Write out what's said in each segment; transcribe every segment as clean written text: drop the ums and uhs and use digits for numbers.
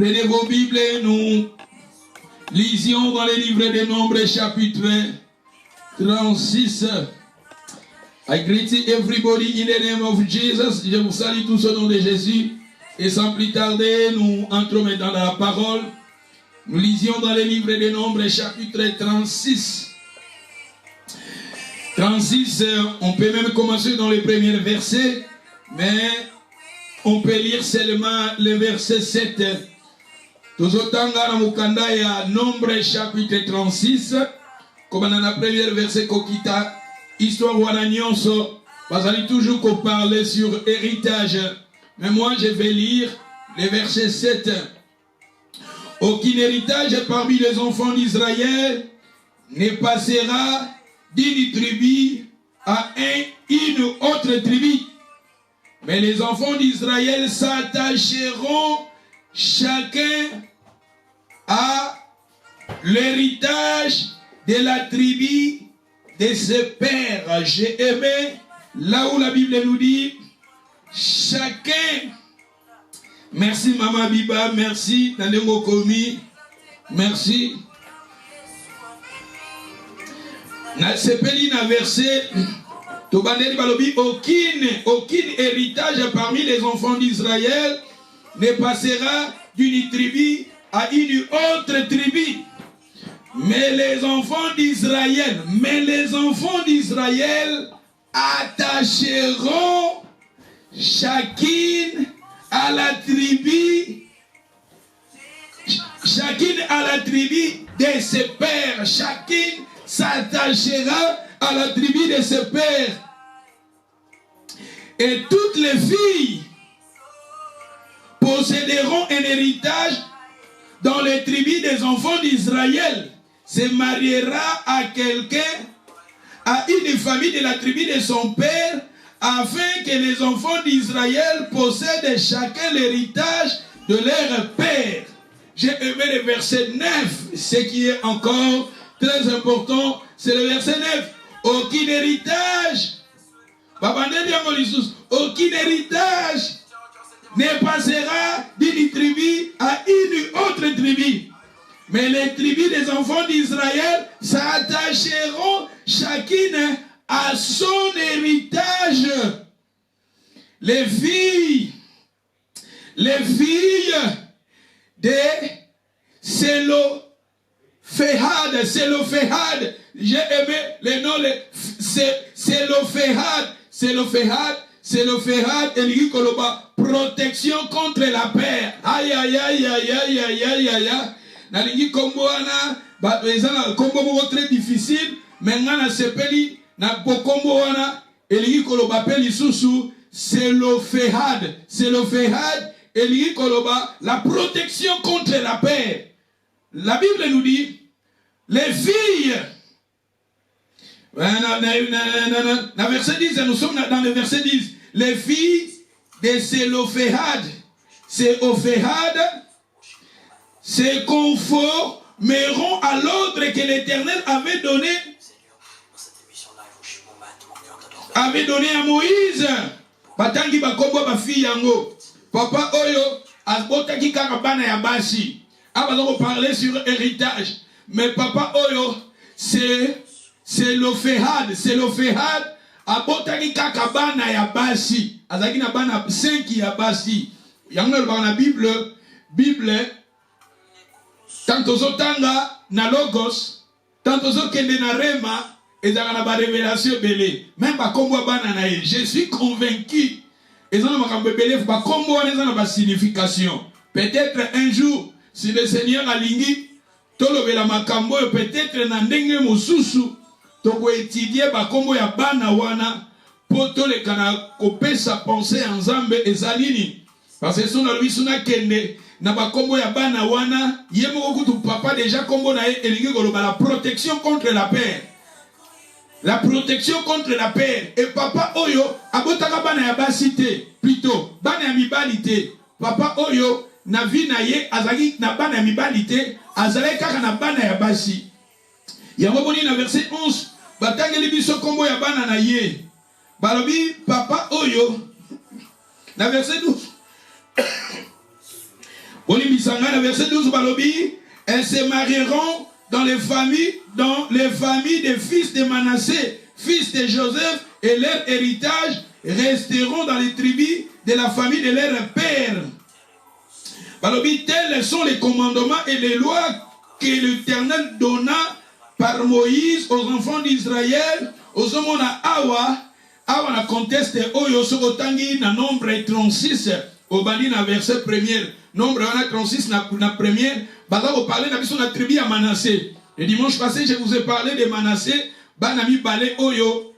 Prenez vos Bibles et nous lisions dans les livres des Nombres, chapitre 36. I greet everybody in the name of Jesus. Je vous salue tous au nom de Jésus. Et sans plus tarder, nous entrons maintenant dans la parole. Nous lisions dans les livres des Nombres, chapitre 36. 36, on peut même commencer dans les premiers versets, mais on peut lire seulement le verset 7. Tozotanga na mukanda ya Nombre chapitre 36, comme dans la première verset kokita, histoire wana nyonso, bazali toujours qu'on parlait sur héritage. Mais moi je vais lire le verset 7. Aucun héritage parmi les enfants d'Israël ne passera d'une tribu à une autre tribu. Mais les enfants d'Israël s'attacheront chacun à l'héritage de la tribu de ses pères. J'ai aimé là où la Bible nous dit chacun. Merci Maman Biba, merci Nandengo Komi, merci. Na sepeli na verset Tobandeli balobi aucun héritage parmi les enfants d'Israël ne passera d'une tribu à une autre tribu. Mais les enfants d'Israël attacheront chacune à la tribu de ses pères. Chacune s'attachera à la tribu de ses pères. Et toutes les filles posséderont un héritage dans les tribus des enfants d'Israël. Se mariera à quelqu'un, à une famille de la tribu de son père, afin que les enfants d'Israël possèdent chacun l'héritage de leur père. J'ai aimé le verset 9, ce qui est encore très important, c'est le verset 9. Aucun héritage, aucun héritage ne passera d'une tribu à une autre tribu. Mais les tribus des enfants d'Israël s'attacheront chacune à son héritage. Les filles de Sélophéhad, j'ai aimé le nom, Sélophéhad, et koloba, protection contre la peur. Aïe, aïe, aïe, aïe, aïe, aïe, aïe, aïe, aïe. Nalingi kombo wana, kombo moko très difficile, mais ngana sepeli, na bokombo wana, elingi koloba peli susu, Sélophéhad, elingi koloba, la protection contre la peur. La Bible nous dit, les filles, dans verset 10, nous sommes dans le verset 10, les filles de Sélophéhad se conformeront à l'ordre que l'Éternel avait donné à Moïse. Batangi bakombo ba fille yango. Papa oyo azbotaki kaka bana ya basi. Abazoko parler sur héritage. Mais papa oyo c'est Sélophéhad abotaki kaka bana ya basi. Azaki na bana 5 ya basi. Yango ba na Bible tanto zotanga na logos, tanto zokende na rema, ezaka na ba révélation belé. Même ba kombo bana na ye. Je suis convaincu. Ezana makambo belé ba kombo wana na ba signification. Peut-être un jour si le Seigneur alingi tolobela makambo peut-être na ndenge mosusu toko étudier ba kombo ya bana wana poto le kana kopesa penser en Nzambe ezalini. Parce que son lui suna kende na ba kombo ya bana wana yemo kutu papa déjà kombo na elingi koloba la protection contre la peur. La protection contre la peur. Et papa oyo abotaka bana ya basité plutôt bana ya mibalité. Papa oyo na vie na ye azali na bana ya mibalité azali kaka na bana ya basi. Yango boni na verset 11 batangeli biso kombo ya bana na ye. Balobi papa oyo na verset 12 Bolimbisanga, verset 12, balobi, elles se marieront dans les familles des fils de Manassé, fils de Joseph, et leur héritage resteront dans les tribus de la famille de leur père. Balobi, tels sont les commandements et les lois que l'Éternel donna par Moïse aux enfants d'Israël, aux hommes Awa na conteste oyo sokotangi na nombre 36 au bali na verset premier. Nombre 36 na première, baza ko parler na biso na tribu ya Manassé. Le dimanche passé, je vous ai parlé de Manassé, banami balé oyo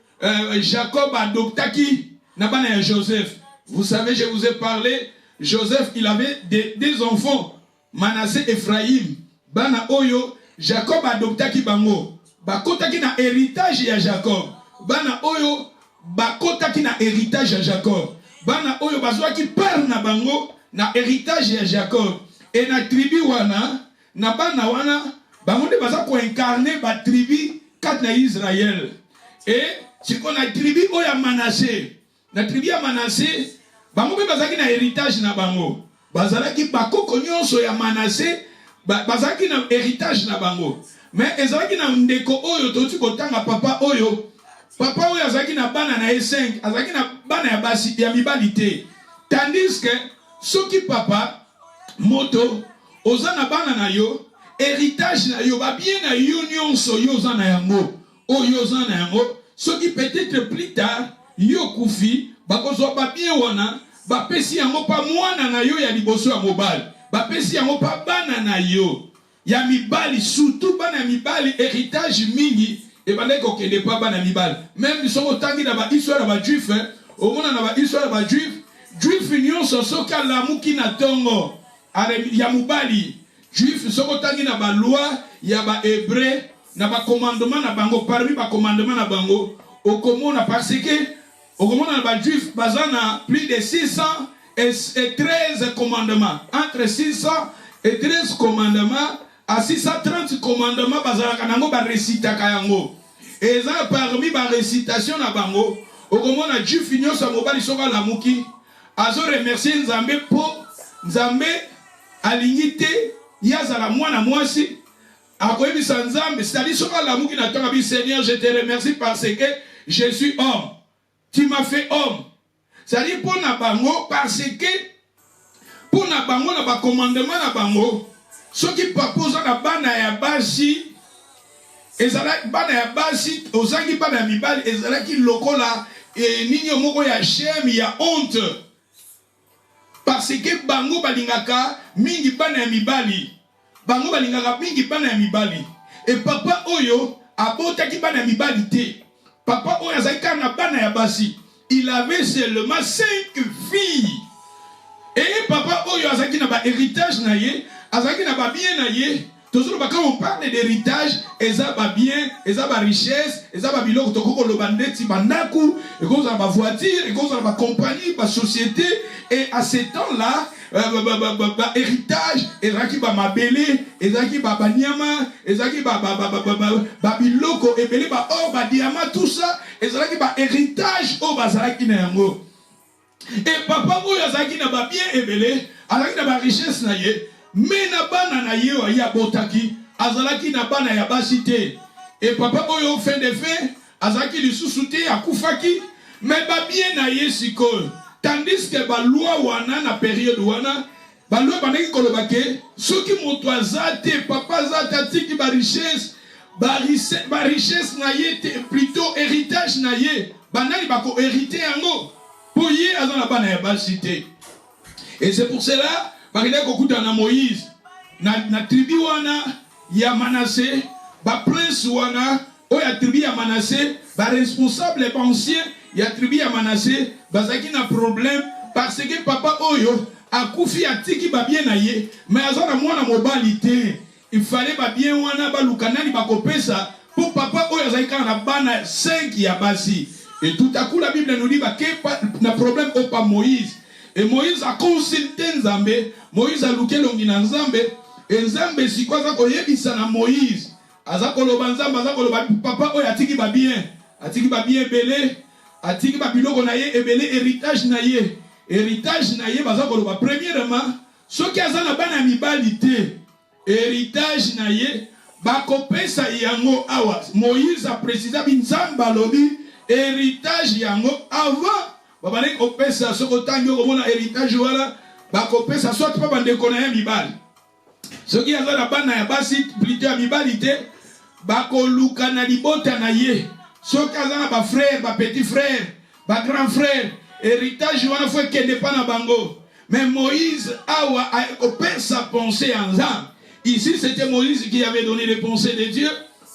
Jacob adoptaki na bana ya Joseph. Vous savez, je vous ai parlé, Joseph, il avait des enfants, Manassé, Ephraïm, bana oyo Jacob adoptaki bango. Bakotaki na héritage ya Jacob. Bana oyo bakotaki na héritage ya Jacob. Bana oyo bazwaki part na bango na héritage ya Jacob. Et na tribu wana, na bana wana, bango de baza ko incarner ba tribu 4 na Israël. Et si on a tribu oya Manassé, na tribu ya Manassé, bango be bazaki na héritage na bango. Bazalaki bakoko nyonso ya Manassé, bazaki na héritage na bango. Mais ezalaki na ndeko oyo toti kotanga papa oyo azalaki na bana na E5, azalaki na bana ya basi ya mibali te. Tandis que soki papa moto oza na bana na yo, héritage na yo ba bien na yo nyonso yo oza na yango. Oyo oza na yango, soki peut-être plus tard yo kufi bakozwa ba bien wana, ba pesi yango pa mwana na yo ya liboso ya mobali. Ba pesi yango pa bana na yo ya mibali, surtout bana mibali, héritage mingi et bana ko kende pa bana mibali. Même si on tangi na ba histoire ba juif, au mona na ba histoire ba juif nyonso soka lamuki na tongo ya mobali. Juif soko tangi na ba loi ya ba hébreu na ba commandement na bango, parmi ba commandement na bango okomona parce que okomona na ba juif bazana plus de 613 commandements, entre 600 et 13 commandements à 630 commandements bazalaka nango ba récitaka yango. Et ça parmi ba récitation na bango okomona juif nyonso mobali soka lamuki azo remercier Nzambe po Nzambe alingi yazala mwana mwasi akoyebisa Nzambe, c'est-à-dire soka lamuki na tonga bi Seigneur, je te remercie parce que je suis homme, tu m'as fait homme. C'est-à-dire pour na bango parce que pour na bango na ba commandement na bango soki papoza na bana ya basi ezala bana ya basi ozangi bana ya mibali ezalaki lokola ninyo moko ya shame ya honte, parce que bango balingaka mingi bana ya mibali, bango balingaka mingi bana ya mibali. Et papa oyo abotaki bana ya mibali te, papa oyo azalaki na bana ya basi, il avait seulement 5 filles. Et papa oyo azalaki na ba héritage na ye, azalaki na ba bien na ye. Toujours quand on parle d'héritage, eza ba bien, eza ba richesse, eza ba biloko tokoko lobandeti bandaku, et comme ça ba voiture, et comme ça ba compagnie, ba société. Et à ce temps-là, héritage, ezaki ba mabele, ezaki ba banyama, ezaki ba biloko, ebele ba or, ba diamant, tout ça, ezaki ba héritage, o bazalaki na yango. Et papa oyo azalaki na ba bien ebele, azalaki na ba richesse na ye. Mais na bana na ye wa ya botaki azalaki na bana ya basi te. Et papa oyo fin de fin azalaki lisusu te akufaki, mais ba bien na ye sikoyo. Tandis que ba loi wana na période wana ba loi banaki koloba ke soki moto azate papa azata tiki ba richesse na ye te, plutôt héritage na ye banani bako hériter yango po ye azana bana ya basi te. Et c'est pour cela bakile kokuta na Moïse na tribu wana ya Manassé, ba prince wana o ya tribu ya Manassé, ba responsable ba ancien ya tribu ya Manassé bazaki na problème parce que papa oyo akufi atiki ba bien na ye, mais azana mwana mobali te. Il fallait ba bien wana ba lukanani ba kopesa pour papa oyo azaki na bana 5 ya basi. Et tout à coup la Bible nous dit ba que na problème au pas Moïse. Et Moïse a consulté Nzambe, Moïse a luké longina Nzambe, et Nzambe si quoi ça koyebisa na Moïse. Azakoloba Nzambe, azakoloba papa oyo atiki ba bien belé, atiki ba biloko na ye ebele héritage na ye. Héritage na ye bazakoloba premièrement, Ce qui a na bana mibali te, héritage na ye, bakopesa yango awa. Moïse a précisé binzamba lobi, héritage yango avant. Babane kopesa sokotangi komona héritage wala, bakopesa soit pas bande kona mibali. Ce qui a na bana ya basi plutôt ya mibali te, bakoluka na libota na ye. Ce qui a na ba frère, ba petit frère, ba grand frère, héritage wana faut kende pa na bango. Mais Moïse a opéré sa pensée ensemble. Ici, c'était Moïse qui avait donné les pensées de Dieu.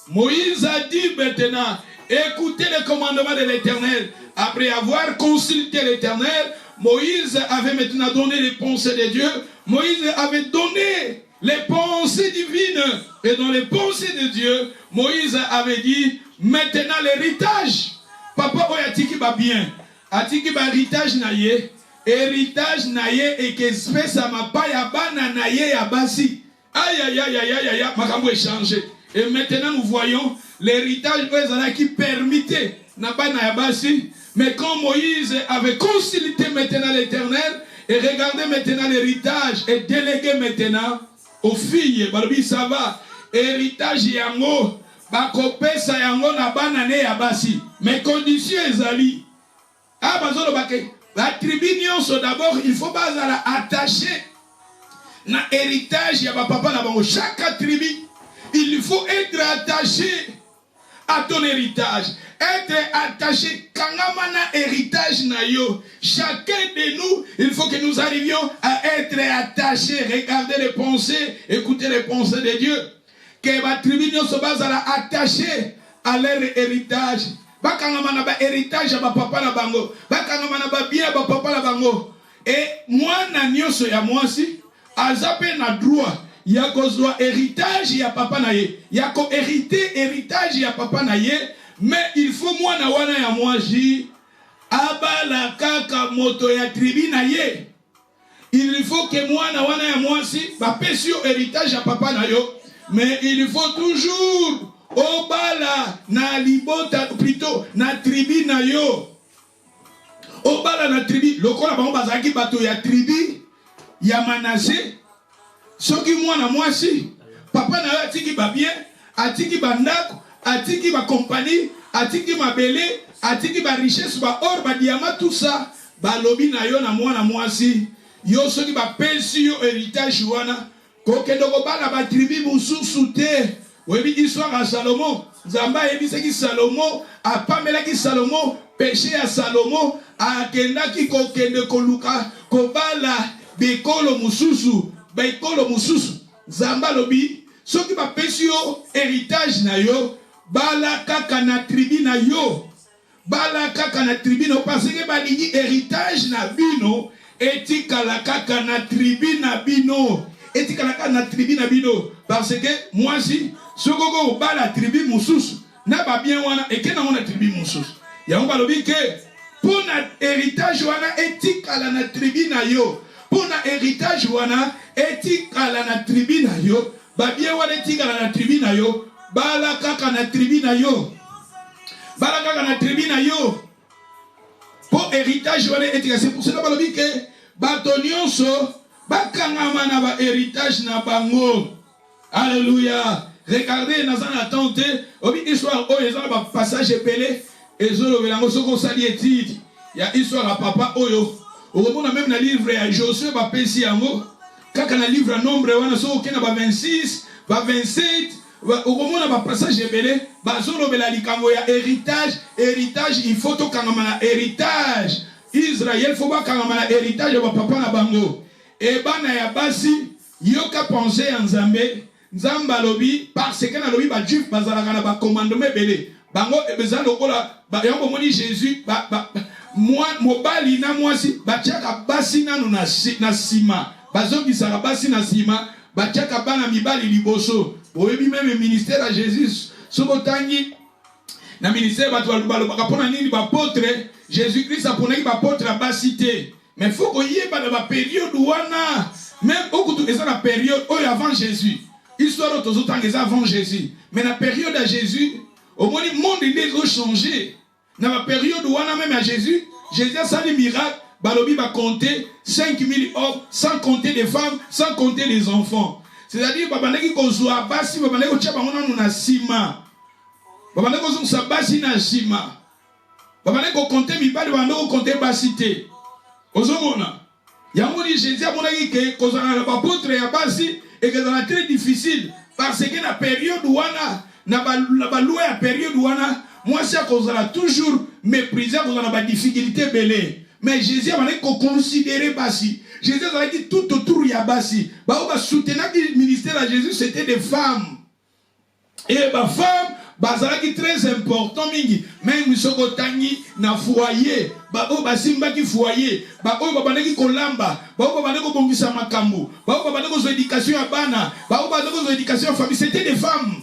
Moïse a dit maintenant, écoutez les commandements de l'Éternel. Après avoir consulté l'Éternel, Moïse avait maintenant donné les pensées de Dieu. Moïse avait donné les pensées divines. Et dans les pensées de Dieu, Moïse avait dit, maintenant l'héritage. Papa oyatiki ba bien. Atiki ba héritage na ye. Héritage na ye et qu'espèce à ma paille à bana na ye ya basi. Aïe aïe aïe aïe aïe aïe, makambo est changé. Et maintenant nous voyons l'héritage qui permettait na bana ya basi. Mais quand Moïse avait consulté maintenant l'Éternel et regardé maintenant l'héritage et délégué maintenant aux filles, balobi ça va. Héritage yango, bakopesa yango na bana ne ya basi. Mais conditions ezali. Ah bazolo bakay. La tribu d'abord, il faut pas attacher na héritage ya papa na bango. Chaque tribu, il faut être attaché à ton héritage. Être attaché kangamana héritage na yo. Chacun de nous, il faut que nous arrivions à être attachés. Regardez les pensées, écoutez les pensées de Dieu. Que la tribu soit attachée à leur héritage. Bakangamana ba héritage ya ba papa na bango. Bakangamana ba bien ba papa na bango. Et moi na nyoso ya mwasi azape na droit ya kozwa héritage ya papa na ye. Ya ko hériter héritage ya papa na ye, mais il faut moi na wana ya mwasi abala kaka moto ya tribu na ye. Il faut que moi na wana ya mwasi ba pesi héritage ya papa na yo, mais il faut toujours Obala na libota plutôt na tribu na yo. Obala na tribu lokola bango bazaki bato ya tribu ya Manase. Soki mwana mwasi papa na yo atiki ba bien, atiki ba ndako, atiki ba compagnie, atiki mabele, atiki ba richesse, ba or, ba diamant, tout ça. Balobi na yo na mwana mwasi. Yo soki ba pensi yo héritage wana. Kokendo kobala ba tribu mususu te. Oui, histoire à Salomon. Zamba ebise ki Salomon, a pamela ki Salomon, péché à Salomon, a kenda ki kokende koluka, kobala bekolo mususu, bekolo mususu. Zamba lobi, so ki ba pesi yo héritage na yo, bala kaka na tribu na yo. Bala kaka na tribu na parce que ba lingi héritage na bino, etikala kaka na tribu na bino. Etikala kaka na tribu na bino. Parce que moi si Sogogo ba la tribu mususu na ba bien wana ekena mona tribu mususu yango balobi ke pona héritage wana etikala na tribu na yo, pona héritage wana etikala na tribu na yo, ba bien wana etikala na tribu na yo, bala kaka na tribu na yo, bala kaka na tribu na yo, po héritage wana etikala. C'est pour cela balobi ke bato nyonso bakangama na ba héritage na bango. Alléluia. Regardez dans un attente, histoire où ils ont un passage épelé, et ils ont il y a histoire à papa Oyo. Au moment même dans le livre à Josué, quand on a le livre à nombre, on a 26, 27, au moment où on a un passage épelé, héritage, il faut que on héritage. Israël, il faut que on a héritage de papa na bango. Et bana ya basi, yoka penser en Zambé. Nzamba lobi parce que na lobi ba juif bazalaka na ba commandement belé bango ebeza lokola ba yango moni Jésus moi mobali na mwasi batiaka basi nanu na sima bazoki saka basi na sima batiaka bana mibali liboso oyebi même ministère à Jésus sobotangi na ministère bato balobaka pona nini ba apôtre Jésus Christ aponaki ba apôtre basi te, mais faut ko yeba na ba période wana même okutu eza na période oyo avant Jésus. Histoire de temps avant Jésus. Mais la période à Jésus, au moins le monde il a changé. Dans la période où on a même à Jésus, Jésus a fait des miracles. balobi va compter 5000 hommes, sans compter des femmes, sans compter les enfants. C'est-à-dire, babandeki kozwa basi, babandeki kotia bango nanu na sima. Babandeki kozongisa basi na sima. Babandeki kokonte mibali, babandeki kokonte basi te. Ozomona. Yango ni Jésus amonaki ke kozala na bapotre ya basi et que c'est très difficile parce que na période wana na balua ya période wana moi c'est kozala toujours méprisé kozala ba difficulté belé. Mais Jésus a considéré basi. Jésus a dit tout autour ya basi. Ba ba soutenir le ministère de Jésus c'était des femmes. Et les femmes bazalaki très important mingi même soko tangi na foyer ba o basimba ki foyer ba o babandaki kolamba ba o babandaki kobongisa makambo ba o babandaki ko éducation ya bana ba o babandaki ko éducation ya famille c'était des femmes.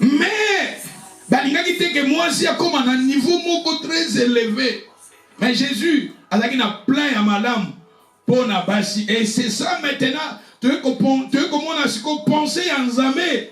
Mais balingaki te que moi si comme à un niveau moko très élevé. Mais Jésus azaki na plein ya malam pour na basi et c'est ça maintenant. Tu veux comment on a pensé en Zambé,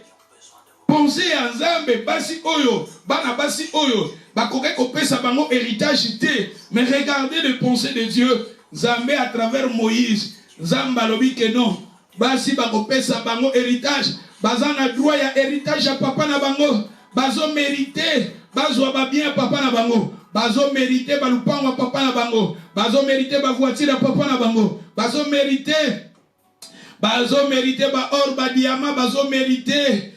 penser en Zambé, basi oyo, bana basi oyo, bakoke kopé sa bango héritage té, mais regardez les pensées de Dieu, Zambé à travers Moïse, Zamba lobi que non, basi bakopé sa bango héritage, bazana droit ya héritage à papa na bango, bazo mérité, bazo ba bien papa na bango. Bazo mérité balupango papa na bango, bazo mérité ba voiture papa na bango, bazo mérité ba or ba diamant bazo mérité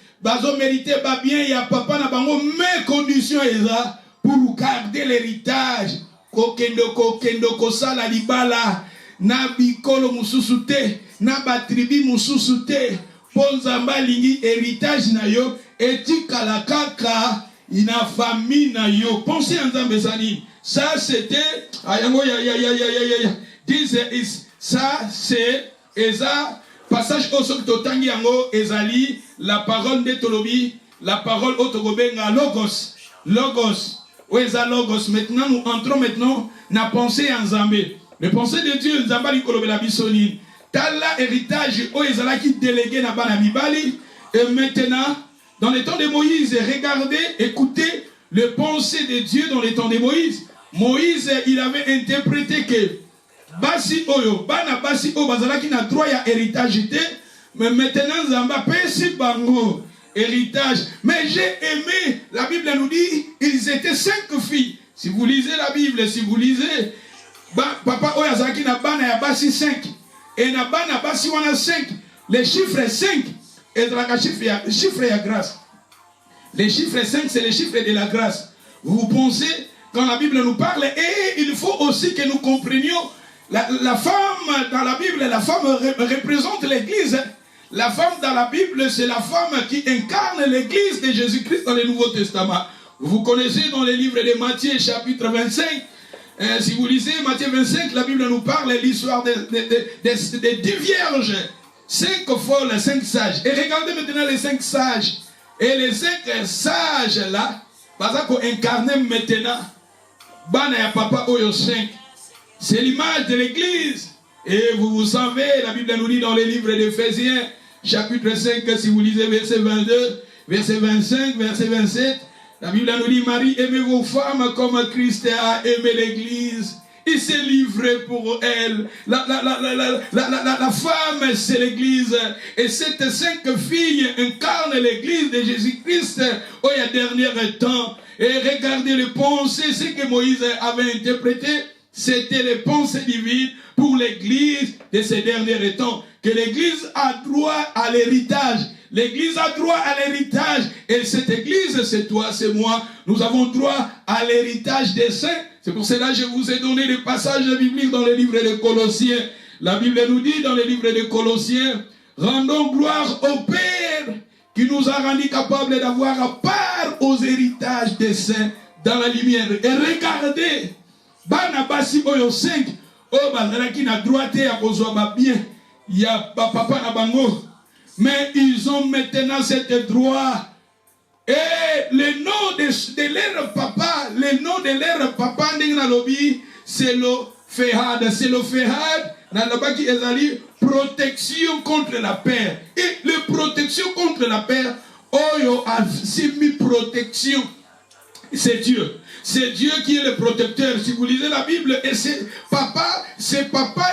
ba bien ya papa na bango mais condition eza pour garder l'héritage kokendo kosala libala na bikolo mususu te na batribi mususu te ponzamba lingi héritage na yo etikala kaka ina famille na yo. Pensez en Zambezani, ça c'était ça c'est eza passage au Sototangi yango ezali la parole de Tolobi, la parole au Togobenga logos eza logos. Maintenant nous entrons maintenant na pensée en Zambé. Le pensée de Dieu Zamba likolobela bisoni tala héritage o ezala qui délégué na bana mibali. Et maintenant dans les temps de Moïse, regardez, écoutez le pensée de Dieu dans les temps de Moïse. Moïse, il avait interprété que basi oyo, bana basi oyo bazalaki na droit ya héritage té, mais maintenant Zamba pesi bango héritage. Mais j'ai aimé, la Bible nous dit, ils étaient 5 filles. Si vous lisez la Bible, si vous lisez, papa oyo azalaki na bana ya basi 5 et na bana basi wana 5, les chiffres 5. Et le chiffre est grâce. Les chiffres 5, c'est le chiffre de la grâce. Vous pensez, quand la Bible nous parle, et il faut aussi que nous comprenions, la femme dans la Bible, la femme représente l'Église. La femme dans la Bible, c'est la femme qui incarne l'Église de Jésus-Christ dans le Nouveau Testament. Vous connaissez dans les livres de Matthieu, chapitre 25, si vous lisez Matthieu 25, la Bible nous parle de l'histoire des 10 vierges. 5 folles, 5 sages. Et regardez maintenant les 5 sages. Et les 5 sages là, parce qu'on incarne maintenant, Bana ya Papa Oyo 5. C'est l'image de l'église. Et vous savez, la Bible nous dit dans les livres d'Éphésiens, chapitre 5, si vous lisez verset 22, verset 25, verset 27, la Bible nous dit, Marie, aimez vos femmes comme Christ a aimé l'église. Il s'est livré pour elle. La femme, c'est l'église. Et ces 5 filles incarnent l'église de Jésus-Christ au dernier temps. Et regardez les pensées, ce que Moïse avait interprété, c'était les pensées divines pour l'église de ces derniers temps. Que l'église a droit à l'héritage. L'église a droit à l'héritage. Et cette église, c'est toi, c'est moi. Nous avons droit à l'héritage des saints. C'est pour cela que je vous ai donné des passages bibliques dans le livre de Colossiens. La Bible nous dit dans le livre de Colossiens, rendons gloire au Père qui nous a rendus capables d'avoir part aux héritages des saints dans la lumière. Et regardez, Bana Basi Oyo 5, qui n'a droit à kozwa bien, il y a papa na bango, mais ils ont maintenant cet droit. Et le nom de leur papa, le nom de leur papa, c'est le Fehad. C'est le Fehad, qui est protection contre la peur. Et la protection contre la peur, Oyo a simi protection. c'est Dieu. C'est Dieu qui est le protecteur. Si vous lisez la Bible, et c'est papa,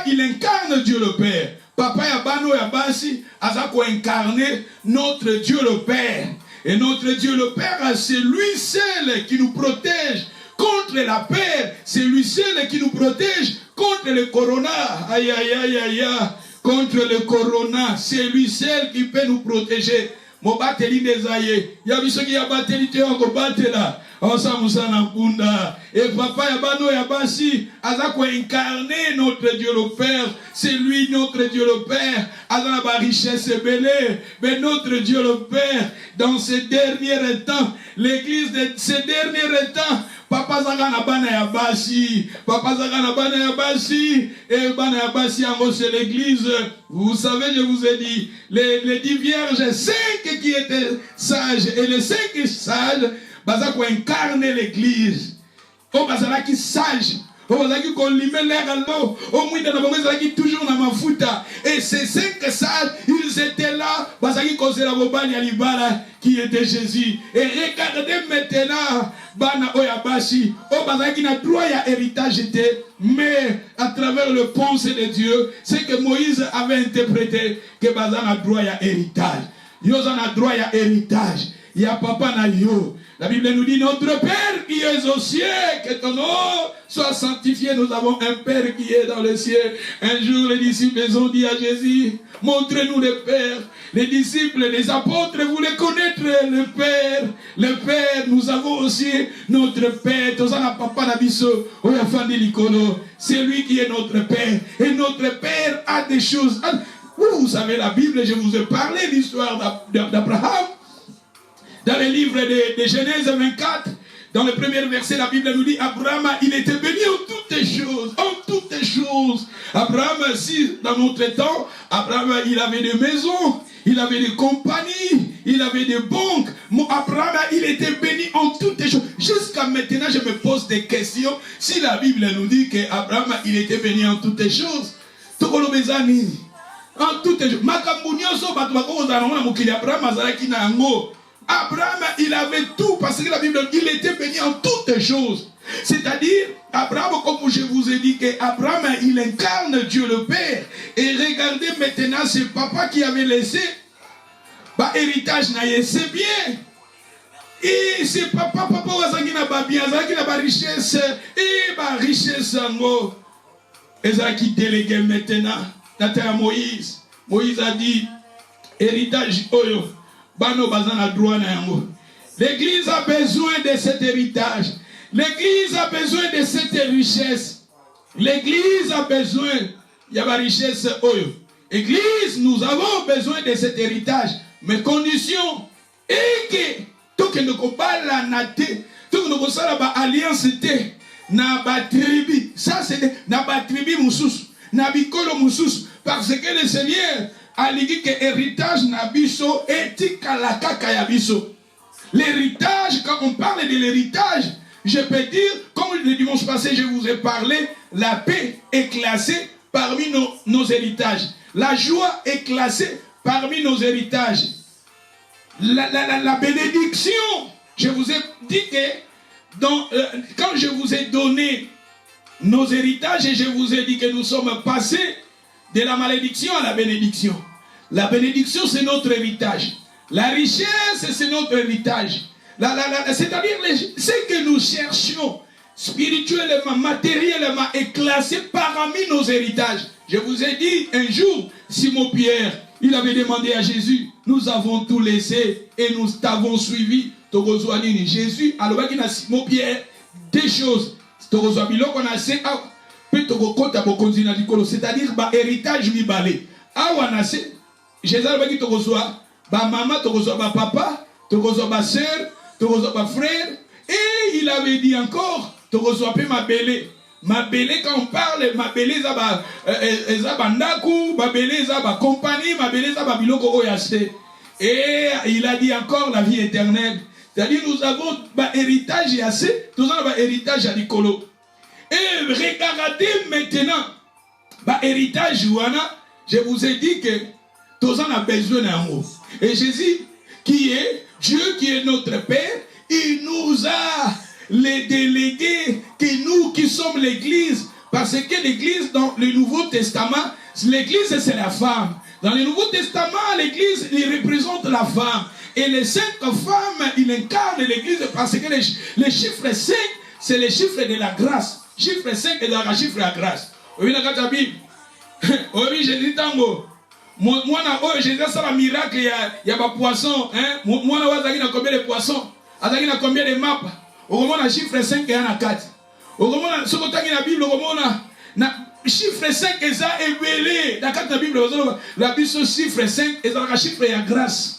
il incarne Dieu le Père. Papa Yabano Yabasi, Azako incarné notre Dieu le Père. Et notre Dieu le Père, c'est lui seul qui nous protège contre la peur. C'est lui seul qui nous protège contre le corona. Aïe, aïe, aïe, aïe, aïe. Contre le corona. C'est lui seul qui peut nous protéger. Mobateli desaye. Yabiso ki yabateli te onko batela. Onsa musana kunda. Et papa Yabano Yabasi, Azako incarné notre Dieu le Père. C'est lui notre Dieu le Père. Azana ba richesse belé. Mais notre Dieu le Père, dans ces derniers temps, l'église de ces derniers temps, Papa Zagana Bana Yabasi, Papa Zagana Bana Yabasi, et Bana Yabasi, c'est l'église. Vous savez, je vous ai dit, les 10 vierges, 5 qui étaient sages, et les 5 sages, Bazako incarne l'église. Oh, Bazalaki sage. Oh, Bazalaki qu'on lui met l'air à l'eau. Oh, Mouida Bazalaki toujours dans ma fouta. Et ces 5 sages, ils étaient là. Bazalaki qu'on se la bobane à l'ibala, qui était Jésus. Et regardez maintenant, Bana Oyabashi. Oh, Bazalaki n'a droit à héritage était. Mais à travers le pensée de Dieu, c'est que Moïse avait interprété que Bazan a droit à héritage. Yozan a droit à héritage. Il y a papa na yo. La Bible nous dit, notre Père qui est aux cieux, que ton nom soit sanctifié. Nous avons un Père qui est dans le ciel. Un jour, les disciples ont dit à Jésus, montrez-nous le Père. Les disciples, les apôtres voulaient connaître le Père. Le Père, nous avons aussi notre Père. C'est lui qui est notre Père. Et notre Père a des choses. Vous savez, la Bible, je vous ai parlé de l'histoire d'Abraham. Dans le livre de Genèse 24, dans le premier verset, la Bible nous dit, Abraham, il était béni en toutes choses. En toutes choses. Abraham, si dans notre temps, Abraham, il avait des maisons, il avait des compagnies, il avait des banques. Abraham, il était béni en toutes choses. Jusqu'à maintenant, je me pose des questions. Si la Bible nous dit qu'Abraham, il était béni en toutes choses, en toutes choses. Abraham, il avait tout parce que la Bible dit qu'il était béni en toutes choses. C'est-à-dire, Abraham, comme je vous ai dit, qu'Abraham, il incarne Dieu le Père. Et regardez maintenant, c'est papa qui avait laissé héritage, c'est bien. Et c'est papa, qui n'a bien, qui n'a pas richesse, et richesse, et ça qui délégué maintenant, à Moïse. Moïse a dit, héritage, oyo. L'église a besoin de cet héritage. L'église a besoin de cette richesse. L'église a besoin. Il y a la richesse. Église, nous avons besoin de cet héritage. Mais condition est que tout que nous pas la naté, tout que nous pas la alliance était na ba tribu. Ça c'est na ba tribu musus, na bikolo musus parce que le Seigneur a dit que l'héritage n'abisso et tikalaka yabisso. L'héritage, quand on parle de l'héritage, je peux dire, comme le dimanche passé, je vous ai parlé, la paix est classée parmi nos héritages. La joie est classée parmi nos héritages. La bénédiction, je vous ai dit que quand je vous ai donné nos héritages et je vous ai dit que nous sommes passés de la malédiction à la bénédiction. La bénédiction, c'est notre héritage. La richesse, c'est notre héritage. C'est-à-dire, ce que nous cherchons, spirituellement, matériellement, est classé parmi nos héritages. Je vous ai dit un jour, Simon-Pierre, il avait demandé à Jésus, nous avons tout laissé et nous t'avons suivi. Jésus, alors qu'il a Simon-Pierre, des choses. C'est-à-dire, héritage lui balé. Jésus a dit maman, papa, soeur, frère. Et il avait dit encore, ma belle. Ma belle, quand on parle, ma belle, ma belle, compagnie, ma belle, biloko oyase. Et il a dit encore la vie éternelle. C'est-à-dire, nous avons héritage et assez, nous avons héritage à l'écolo. Et regardez maintenant, héritage, je vous ai dit que tous en a besoin d'amour. Et Jésus, qui est Dieu, qui est notre Père, il nous a les délégués que nous qui sommes l'église. Parce que l'église, dans le Nouveau Testament, l'église c'est la femme. Dans le Nouveau Testament, l'église, il représente la femme. Et les 5 femmes, il incarne l'église parce que les chiffres 5, c'est les chiffres de la grâce. Chiffre 5 est dans le chiffre de la grâce. Oui, dans la Bible. Oui, j'ai dit tango. Moi, j'ai dit ça, le miracle, il y a des poissons. Moi, je sais combien de poissons. Je sais combien de maps. Au moment où chiffre 5 est en 4. Au moment où ce que tu as la Bible, au moment où chiffre 5 est élevé. Dans la Bible, la Bible, chiffre 5 est dans le chiffre de la grâce.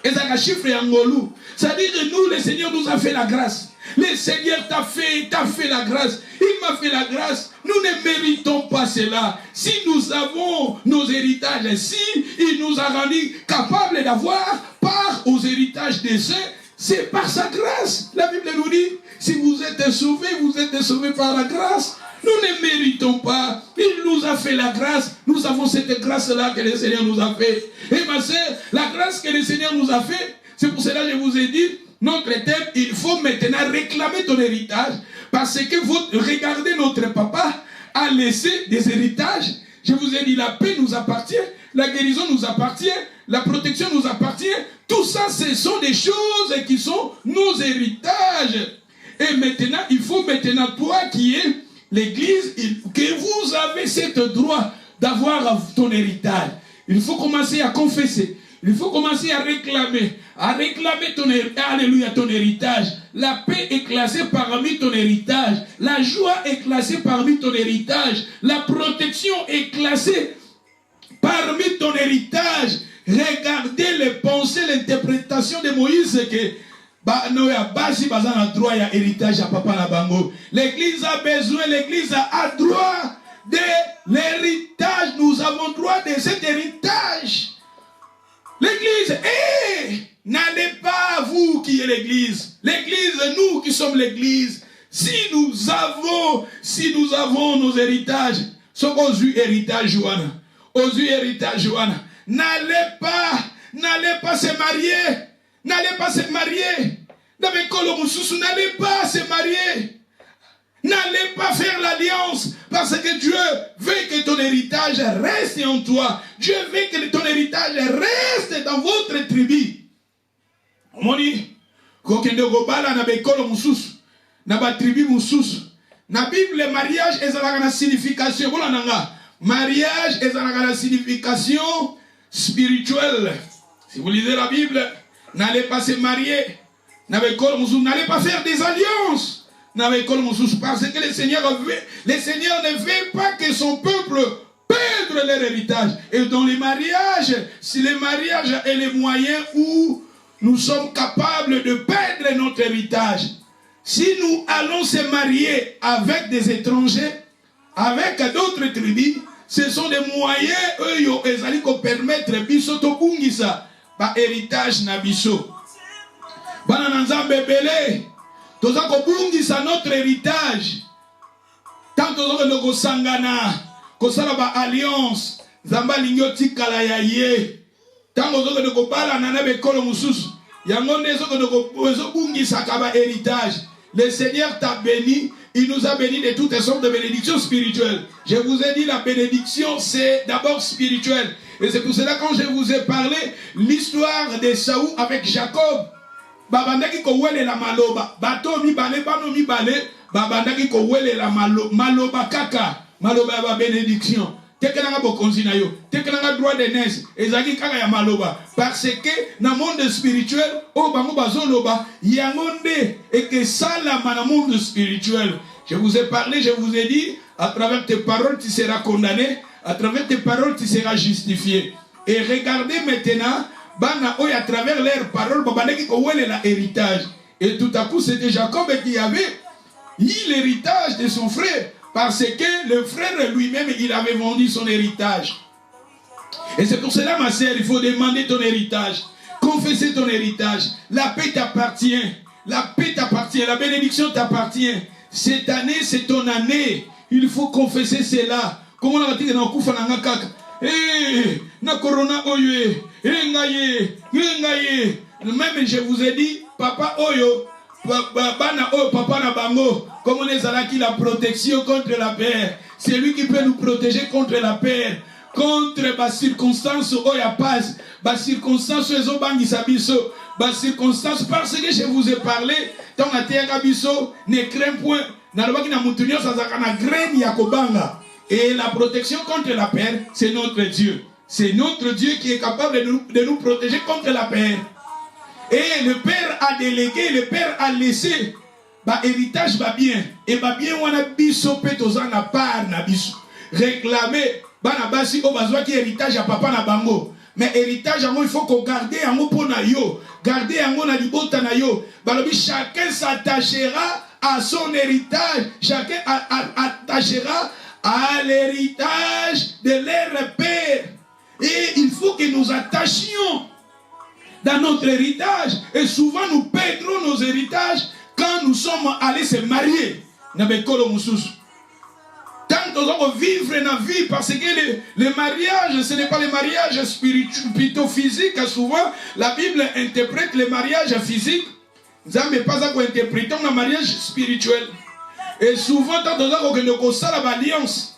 Et ça, le chiffre est en ngolou. C'est-à-dire que nous, le Seigneur nous a fait la grâce. Le Seigneur t'a fait la grâce. Il m'a fait la grâce. Nous ne méritons pas cela. Si nous avons nos héritages, si il nous a rendus capables d'avoir part aux héritages des saints, c'est par sa grâce. La Bible nous dit, si vous êtes sauvés par la grâce. Nous ne méritons pas. Il nous a fait la grâce. Nous avons cette grâce-là que le Seigneur nous a fait. Et ma sœur, la grâce que le Seigneur nous a fait, c'est pour cela que je vous ai dit, notre thème, il faut maintenant réclamer ton héritage. Parce que regardez, notre papa a laissé des héritages. Je vous ai dit, la paix nous appartient, la guérison nous appartient, la protection nous appartient. Tout ça, ce sont des choses qui sont nos héritages. Et maintenant, il faut maintenant, toi qui es l'église, que vous avez ce droit d'avoir ton héritage. Il faut commencer à confesser. Il faut commencer à réclamer ton héritage. La paix est classée parmi ton héritage. La joie est classée parmi ton héritage. La protection est classée parmi ton héritage. Regardez les pensées, l'interprétation de Moïse que l'église a besoin, l'église a droit de l'héritage. Nous avons droit de cet héritage. L'église, n'allez pas vous qui êtes l'église. L'église, nous qui sommes l'église. Si nous avons nos héritages, sommes aux héritage Joanna. Aux héritage Joanna. N'allez pas se marier. N'allez pas se marier. N'allez pas se marier. N'allez pas faire l'alliance. Parce que Dieu veut que ton héritage reste en toi. Dieu veut que ton héritage reste dans votre tribu. Moni, kokende gobala na bekolo mususu, na ba tribu mususu. Na Bible, le mariage est la signification. Mariage est la signification spirituelle. Si vous lisez la Bible, n'allez pas se marier. N'allez pas faire des alliances. Parce que le Seigneur ne veut pas que son peuple perde leur héritage. Et dans les mariages, si le mariage est le moyen où nous sommes capables de perdre notre héritage, si nous allons se marier avec des étrangers, avec d'autres tribus, ce sont des moyens qui permettent héritage na biso. Bana nanzambe belé, toza ko bungisa notre héritage. Tant toza ko sangana, ko sala ba alliance, zamba lingoti kala ya ye. Tant toza ko bala na be kolo mususu, yango ndezo ko bungisa ka ba héritage. Le Seigneur t'a béni, il nous a béni de toutes sortes de bénédictions spirituelles. Je vous ai dit, la bénédiction, c'est d'abord spirituel. Et c'est pour cela, quand je vous ai parlé, l'histoire de Saoul avec Jacob, babandaki ko wele la maloba, bato mi bale, bano mi bale, babandaki ko wele la maloba kaka, maloba ba bénédiction. Tekenanga bokonzi na yo, tekenanga droit de naissance, ezaki kaka ya maloba. Parce que dans le monde spirituel, o bango bazoloba, yangonde et que ça la dans le monde spirituel. Je vous ai parlé, je vous ai dit, à travers tes paroles tu seras condamné, à travers tes paroles tu seras justifié. Et regardez maintenant, bana oy à travers leurs paroles, babandaki ko wele la héritage. Et tout à coup c'était Jacob qui avait eu l'héritage de son frère. Parce que le frère lui-même, il avait vendu son héritage. Et c'est pour cela, ma sœur, il faut demander ton héritage. Confesser ton héritage. La paix t'appartient. La paix t'appartient. La bénédiction t'appartient. Cette année, c'est ton année. Il faut confesser cela. Comment on a dit que dans le coup, na corona oyo, ngaye. Même je vous ai dit, papa oyo, bana oh papa na bango comme on est qui la protection contre la peur. C'est lui qui peut nous protéger contre la peur, contre les circonstances où il y a pas, les circonstances où il y a biso, les circonstances parce que je vous ai parlé, tant que tu as biso, ne crains point, na loba ki na mutunyo sa zakana graine ya kobanga. Et la protection contre la peur, c'est notre Dieu. C'est notre Dieu qui est capable de nous protéger contre la peur. Et le Père a délégué, le Père a laissé bah héritage va bien. Et bah bien on a biso petozan na part na biso. Réclamer bah na basi o bazwa ki héritage à papa na bango. Mais héritage yango il faut qu'on garde yango pour na yo. Garder yango na libota na yo. Bah chacun s'attachera à son héritage. Chacun attachera à l'héritage de leur père. Et il faut que nous attachions dans notre héritage. Et souvent nous perdons nos héritages quand nous sommes allés se marier. Tant nous allons vivre dans la vie, parce que le mariage, ce n'est pas le mariage spirituel, plutôt physique. Souvent, la Bible interprète le mariage physique. Ça n'est pas ça qu'on interprète le mariage spirituel. Et souvent, tant nous allons l'alliance,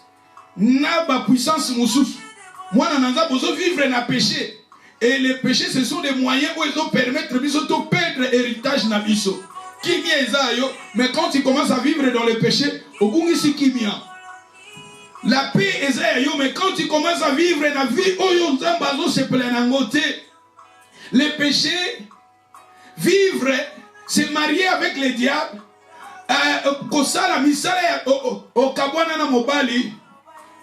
n'a pas puissance. Moi, nous avons vivre dans le péché. Et les péchés, ce sont des moyens où ils ont permettre de perdre l'héritage dans biso. Mais quand tu commences à vivre dans le péché, au bout ici kimia. La paix est là, mais quand tu commences à vivre dans la vie, les péchés, vivre, se marier avec les diables, kosala misala au kabwana na mobali,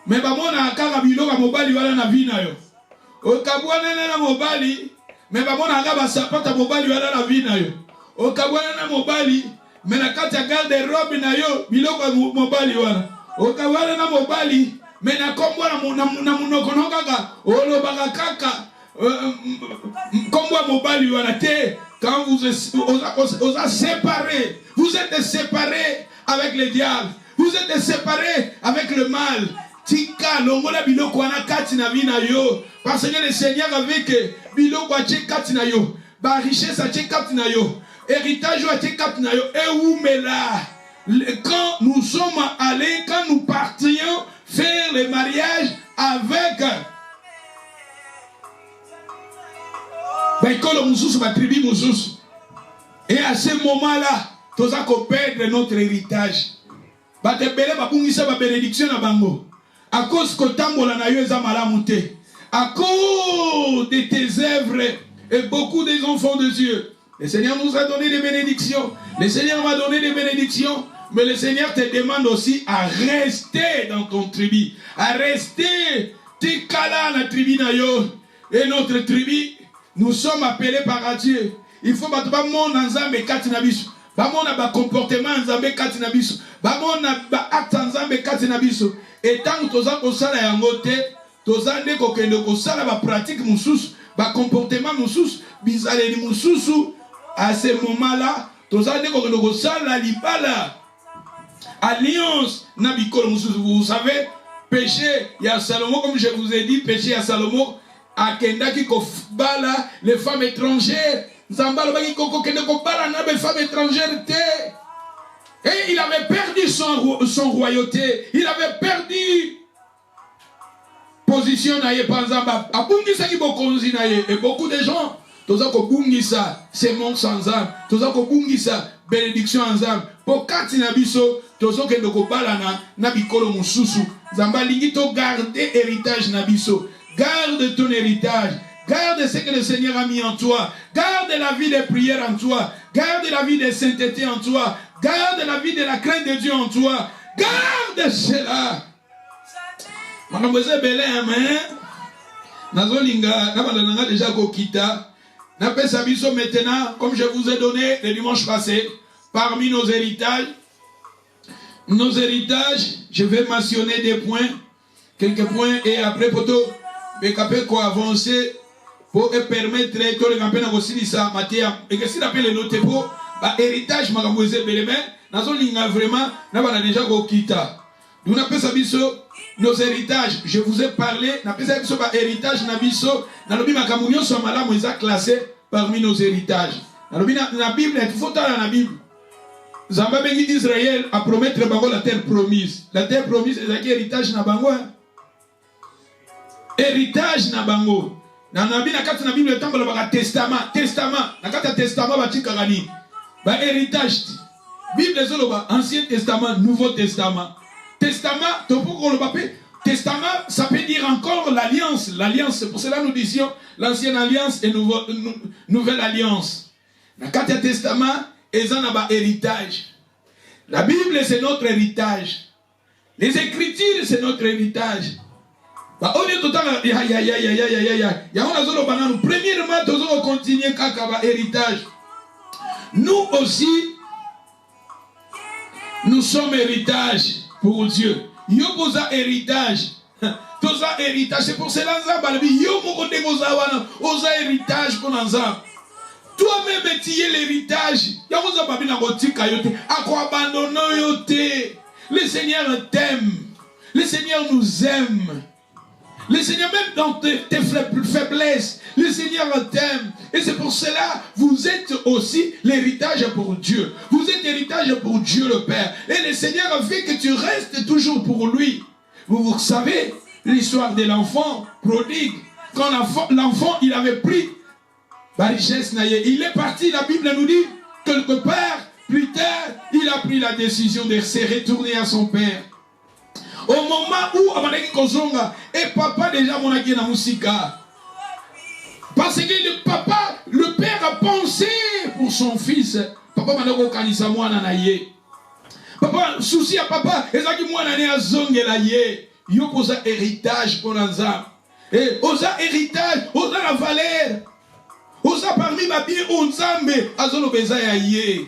mais bamona akaka biloka mobali wala na vina yo. Au kabwana na mobali, mais bamona akaba sapata mobali wala na vina yo. Au kabwana na mobali, mais na kati ya garde robe na yo biloko mobali wala. Au kabwana na mobali, mais na kombwa na munoko kaka, olobaka kaka kombwa mobali wala te. Quand vous êtes séparés, vous êtes séparés avec le diable, vous êtes séparés avec le mal. Tika longola biloko wana kati na vina yo, parce que le Seigneur avec biloko a kati na yo, ba richesse a kati na yo, héritage a kati na yo. Et où mais là, quand nous sommes allés, quand nous partions faire le mariage avec et à ce moment-là, nous allons perdre notre héritage. À cause que à cause de tes œuvres et beaucoup des enfants de Dieu, le Seigneur nous a donné des bénédictions. Le Seigneur m'a donné des bénédictions. Mais le Seigneur te demande aussi à rester dans ton tribu. À rester. Tikala na tribu na yo. Et notre tribu, nous sommes appelés par Dieu. Il faut que nous nzambe kati na biso. Bamona ba comportement nzambe kati na biso. Bamona ba acte nzambe kati na biso. Et tant que toza kosala yango te, toza nde kokende kosala ba pratique mususu, ba comportement mususu, bizaleli mususu. À ce moment-là, toza nde kokende kosala libala. Alliance na bikolo mususu. Vous savez, péché, il y a Salomon, comme je vous ai dit, péché à Salomon. Akenda ki kobala les femmes étrangères. Zambalo baki koko kende kobala na les femmes étrangères te. Et il avait perdu son royauté. Il avait perdu position na ye panzamba. Abungisa ki bokonzi na ye. Et beaucoup de gens, toza ko bungisa semence sans âme. Toza ko bungisa bénédiction en âme. Pour kati na biso, toza kende kobala na bikolo mususu. Zamba lingi to garder héritage na biso. Garde ton héritage. Garde ce que le Seigneur a mis en toi. Garde la vie de prière en toi. Garde la vie de sainteté en toi. Garde la vie de la crainte de Dieu en toi. Garde cela. Makamboze belé amen. Nazolinga nabalanga déjà kokita. Napesa biso maintenant, comme je vous ai donné le dimanche passé, parmi nos héritages, je vais mentionner des points, quelques points, et après poto mais capé quoi avancer pour permettre que les campagnes aussi ça matière et que si l'appelle le noter pour héritage makamboze beleme nazo linga vraiment na bana déjà ko kita nous na pesa biso nos héritages. Je vous ai parlé na pesa biso ba héritage na biso na lobi makamunyo so malamu eza classé parmi nos héritages na lobi na Bible il faut tala na Bible Zamba bengi Israël a promettre bango la terre promise. La terre promise est héritage na bango. Héritage na bango. Na nabi na kati na Bible le temple ba testament, testament. Na kati testament ba tika gani. Ba héritage. Bible zoloba Ancien Testament, Nouveau Testament. Testament, testament, ça peut dire encore l'alliance. L'alliance, c'est pour cela nous disions l'ancienne alliance et nouvelle alliance. Dans le testament, ils ont un héritage. La Bible, c'est notre héritage. Les Écritures, c'est notre héritage. Premièrement, nous allons continuer à héritage. Nous aussi, nous sommes héritage pour Dieu. Yo boza héritage. Toza héritage. C'est pour cela que yo moko de boza wana oza héritage pour Nzambe. Toi-même tu es l'héritage. Ya boza babi na kotika yote. Ako abandonner yote. Le Seigneur t'aime. Le Seigneur nous aime. Le Seigneur, même dans tes faiblesses, le Seigneur t'aime. Et c'est pour cela, vous êtes aussi l'héritage pour Dieu. Vous êtes héritage pour Dieu le Père. Et le Seigneur a fait que tu restes toujours pour lui. Vous savez l'histoire de l'enfant prodigue. Quand l'enfant, il avait pris la richesse, il est parti, la Bible nous dit, quelque part, plus tard, il a pris la décision de se retourner à son Père. Au moment où Amanaki Kozonga et papa déjà mon na musika. Parce que le père a pensé pour son fils. Papa Manoko Kanisa mwana na ye. Papa souci à papa ezaki mwana ne azongela ye. Yo posa héritage pour Nzambe. Et osa héritage, osa la valeur. Osa parmi ma bien Nzambe azolo beza ya ye.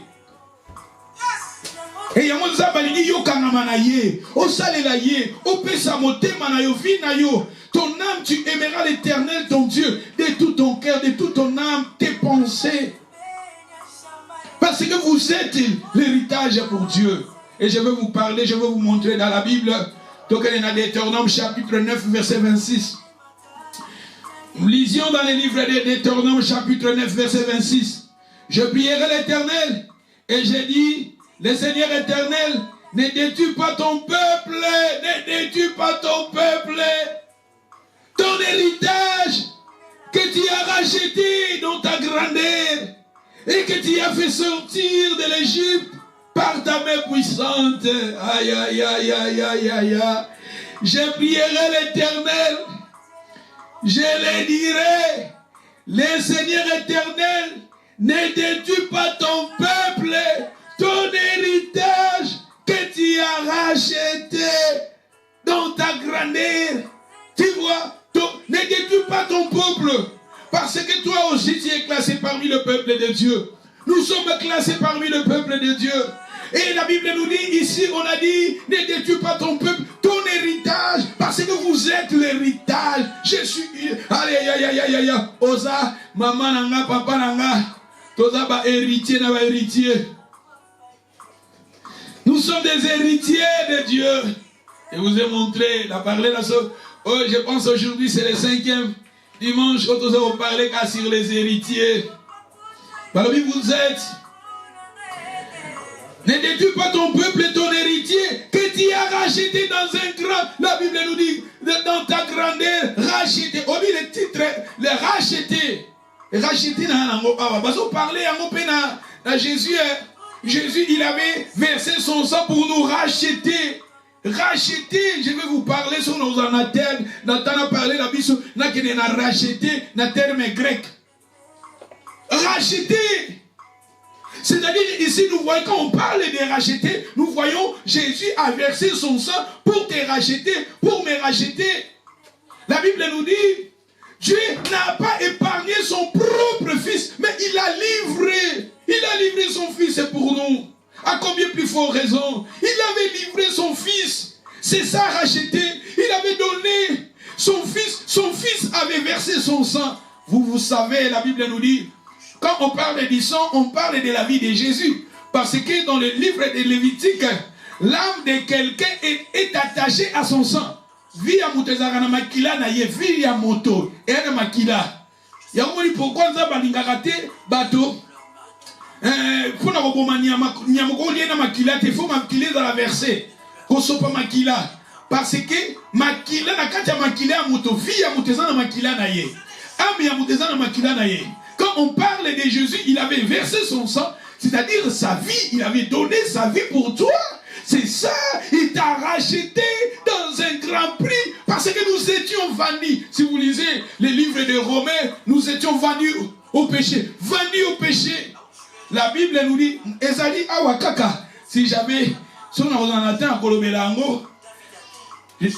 Et yamo Nzambe lingi yo kangama na ye, o salela ye, o pesa motema na yo, vie na yo. Ton âme, tu aimeras l'Éternel, ton Dieu, de tout ton cœur, de toute ton âme, tes pensées. Parce que vous êtes l'héritage pour Dieu. Et je vais vous parler, je vais vous montrer dans la Bible, donc il y a Deutéronome chapitre 9, verset 26. Nous lisions dans les livres de Deutéronome chapitre 9, verset 26. Je prierai l'Éternel et j'ai dit, le Seigneur éternel, ne détruis pas ton peuple, ne détruis pas ton peuple, ton héritage que tu as racheté dans ta grandeur et que tu as fait sortir de l'Égypte par ta main puissante. Aïe, aïe, aïe, aïe, aïe, aïe, aïe. Je prierai l'Éternel, je le dirai, le Seigneur éternel, ne détruis pas ton peuple, ton héritage que tu as racheté dans ta grandeur. Tu vois, ne détruis pas ton peuple, parce que toi aussi tu es classé parmi le peuple de Dieu. Nous sommes classés parmi le peuple de Dieu. Et la Bible nous dit ici, on a dit, ne détruis pas ton peuple, ton héritage, parce que vous êtes l'héritage. Je suis, aïe, aïe, aïe, aïe, aïe, osa, maman nanga, papa nanga, toza ba héritier na ba héritier. Nous sommes des héritiers de Dieu. Et vous ai montré, la parlé là, oh, je pense aujourd'hui c'est le 5e dimanche, quand nous avons parlé sur les héritiers. Parmi vous êtes, ne détruis pas ton peuple et ton héritier que tu as racheté dans un grand. La Bible nous dit, dans ta grandeur, racheté. On dit le titre, le racheté. Racheté, parce qu'on parlait à Jésus. Jésus, il avait versé son sang pour nous racheter. Racheter, je vais vous parler sur nos anathèmes. Nathan a parlé la Bible, n'a racheté, na terme grec. Racheter. C'est-à-dire, ici, nous voyons, quand on parle de racheter, nous voyons Jésus a versé son sang pour te racheter, pour me racheter. La Bible nous dit, Dieu n'a pas épargné son propre fils, mais il a livré. Il a livré son fils pour nous. À combien plus fort raison? Il avait livré son fils. C'est ça racheter. Il avait donné son fils. Son fils avait versé son sang. Vous savez, la Bible nous dit, quand on parle du sang, on parle de la vie de Jésus. Parce que dans le livre de Lévitique, l'âme de quelqu'un est attachée à son sang. Via mutezaka na makila na ye, via moto, et na makila. Yamoni pourquoi nous avons bato. Pour na roboma nyamoko liena makila te faut makila dans la verset. Kosopa makila parce que makila na kati ya makila ya moto vie ya moto na makila na ye. Ame ya moto na makila na ye. Quand on parle de Jésus, il avait versé son sang, c'est-à-dire sa vie, il avait donné sa vie pour toi. C'est ça, il t'a racheté dans un grand prix parce que nous étions vendus. Si vous lisez les livres de Romains, nous étions vendus au péché. Vendus au péché. La Bible nous dit, Ezali awakaka, si jamais, si on a atteint à Kolobelango,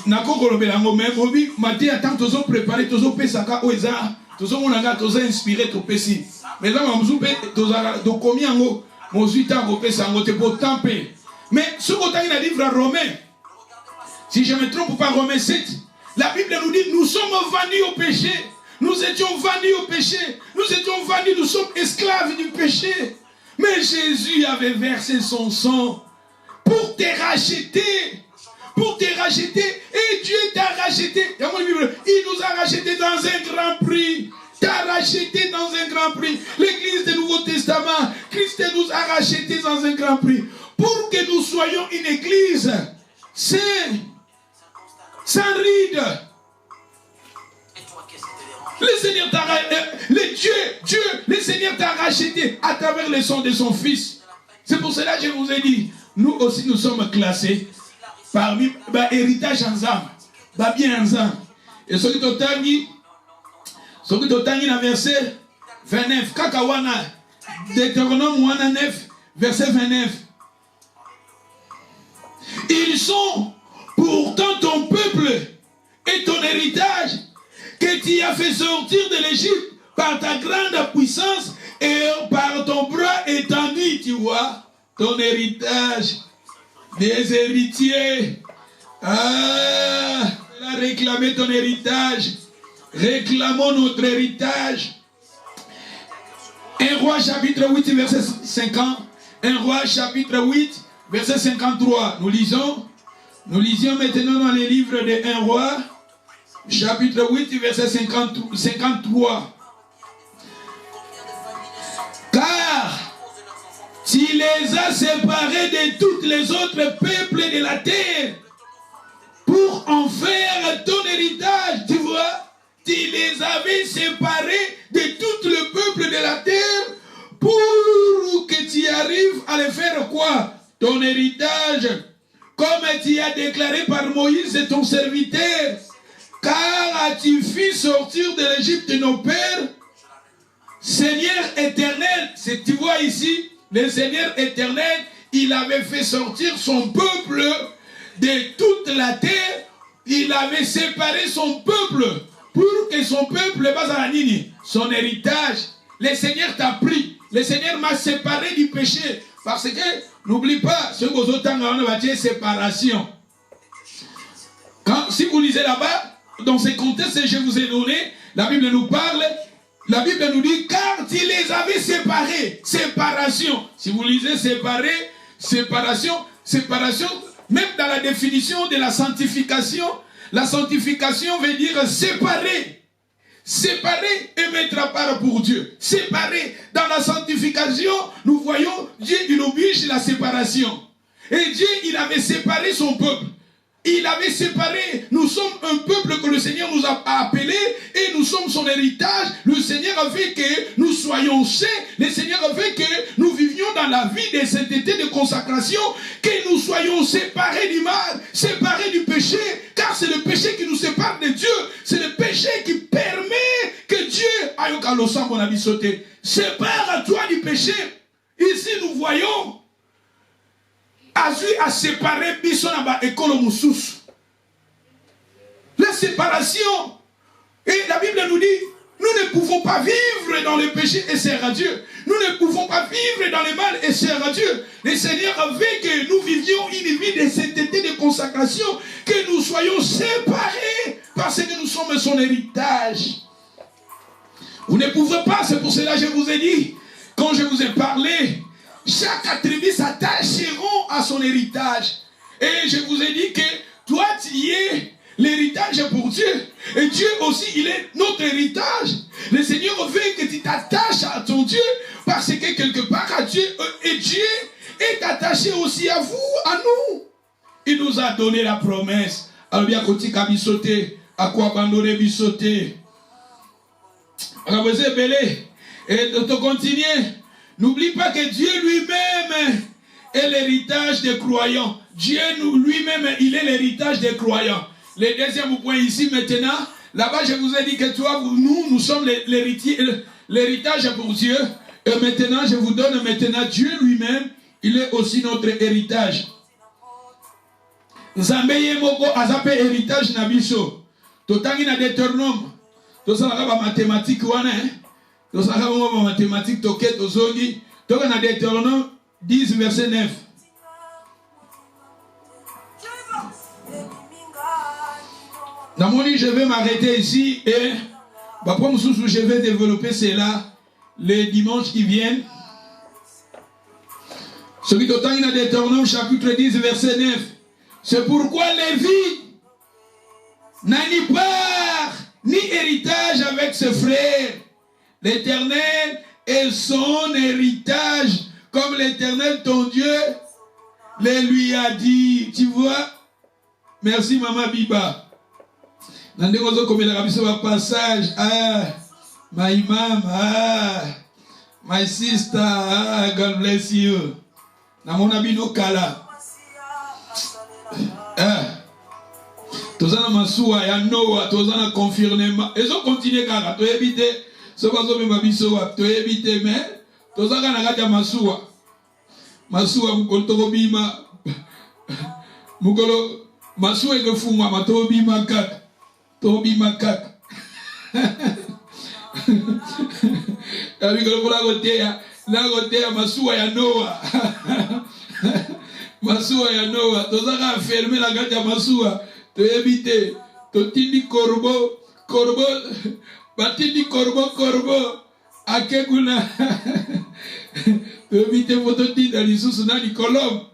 Nako Kolobelango, même Obi, Maté attend toujours préparé, toujours pesaka, oeza, toujours mon anga, toujours inspiré, tout péci. Mais là, on soupe, toujours combien ngo, mon suita, on pèse en gote pour tamper. Mais ce qu'on a dans le livre Romain, si je ne me trompe pas, Romain 7, la Bible nous dit, nous sommes vendus au péché. Nous étions vendus au péché. Nous étions vendus, nous sommes esclaves du péché. Mais Jésus avait versé son sang pour te racheter. Pour te racheter. Et Dieu t'a racheté. Il nous a racheté dans un grand prix. T'a racheté dans un grand prix. L'église du Nouveau Testament, Christ nous a racheté dans un grand prix. Pour que nous soyons une église sainte, sans ride. Le Seigneur t'a le Seigneur t'a racheté à travers le sang de son Fils. C'est pour cela que je vous ai dit, nous aussi nous sommes classés parmi héritage ensemble, bien ensemble. Et ce qui est dans verset 29, Kakawana, Deutéronome 9, verset 29. Ils sont pourtant ton peuple et ton héritage que tu as fait sortir de l'Égypte par ta grande puissance et par ton bras étendu, tu vois, ton héritage, des héritiers. Ah, elle a réclamé ton héritage. Réclamons notre héritage. 1 Roi chapitre 8, verset 50. 1 Roi chapitre 8, verset 53. Nous lisions maintenant dans les livres de 1 Roi, chapitre 8, verset 53. Car tu les as séparés de tous les autres peuples de la terre pour en faire ton héritage, tu vois. Tu les avais séparés de tout le peuple de la terre pour que tu arrives à les faire quoi? Ton héritage, comme tu as déclaré par Moïse ton serviteur, car tu fis sortir de l'Égypte de nos pères, Seigneur éternel. Tu vois ici, le Seigneur éternel, il avait fait sortir son peuple de toute la terre, il avait séparé son peuple pour que son peuple base à la ligne, son héritage. Le Seigneur t'a pris, le Seigneur m'a séparé du péché. Parce que, n'oublie pas, ce que vous avez séparation. Si vous lisez là-bas, dans ces contextes que je vous ai donnés, la Bible nous parle, la Bible nous dit, car tu les avais séparés. Séparation. Si vous lisez séparer, séparation, même dans la définition de la sanctification veut dire séparer. Séparer et mettre à part pour Dieu. Séparer. Dans la sanctification, nous voyons Dieu, il oblige la séparation. Et Dieu, il avait séparé son peuple. Il avait séparé. Nous sommes un peuple que le Seigneur nous a appelé et nous sommes son héritage. Le Seigneur a fait que nous soyons saints. Le Seigneur a fait que nous vivions dans la vie de sainteté, de consacration, que nous soyons séparés du mal, séparés du péché, car c'est le péché qui nous sépare de Dieu. C'est le péché qui permet que Dieu, sépare à toi du péché. Ici nous voyons à séparer Bissonaba et Kolomoussous. La séparation. Et la Bible nous dit, nous ne pouvons pas vivre dans le péché et servir à Dieu. Nous ne pouvons pas vivre dans le mal et servir à Dieu. Le Seigneur veut que nous vivions une vie de sainteté, de consacration, que nous soyons séparés parce que nous sommes son héritage. Vous ne pouvez pas, c'est pour cela que je vous ai dit, quand je vous ai parlé, chaque tribu s'attacheront à son héritage. Et je vous ai dit que toi, tu es L'héritage est pour Dieu. Et Dieu aussi, il est notre héritage. Le Seigneur veut que tu t'attaches à ton Dieu parce que quelque part à Dieu, et Dieu est attaché aussi à vous, à nous. Il nous a donné la promesse. Alors bien, quand tu as sauté, à quoi abandonner, sauter. Alors vous êtes belé. Et de continuer. N'oublie pas que Dieu lui-même est l'héritage des croyants. Dieu lui-même, il est l'héritage des croyants. Le deuxième point ici maintenant, là-bas je vous ai dit que toi, nous sommes l'héritage pour Dieu. Et maintenant, je vous donne maintenant Dieu lui-même, il est aussi notre héritage. Nzambe yemoko azape héritage na biso. Totangi na Deutéronome. Tosalaka ba mathématique wana tosalaka ba mathématique toke tozongi. Toka na Deutéronome 10 verset 9. Namoni, je vais m'arrêter ici et je vais développer cela les dimanches qui viennent. Ce qui est dans Deutéronome chapitre 10 verset 9. C'est pourquoi Lévi n'a ni part ni héritage avec ses frères. L'Éternel est son héritage, comme l'Éternel ton Dieu le lui a dit. Tu vois? Merci Maman Biba. Nandeko comme il a mis un passage. Ah, my mom, ah, my sister, ah, God bless you. Namona bino kala. Tozana masuwa ya Noah, tozana confirmement. Et so continue kaka, to éviter, so bazo me babiso wa, to éviter mais tozaka na kati ya masuwa. Masuwa mukolo toko bima. Mukolo masuwa ikefungwa mato bima kaka. To bima kaka. Abikolo la gotea masuwa ya Noah. Masuwa ya Noah, tozaka fermer la kati ya masuwa. To éviter, to tindi corbeau, batindi corbeau, akeguna. To éviter, photo tindi lisusu na ni colombe.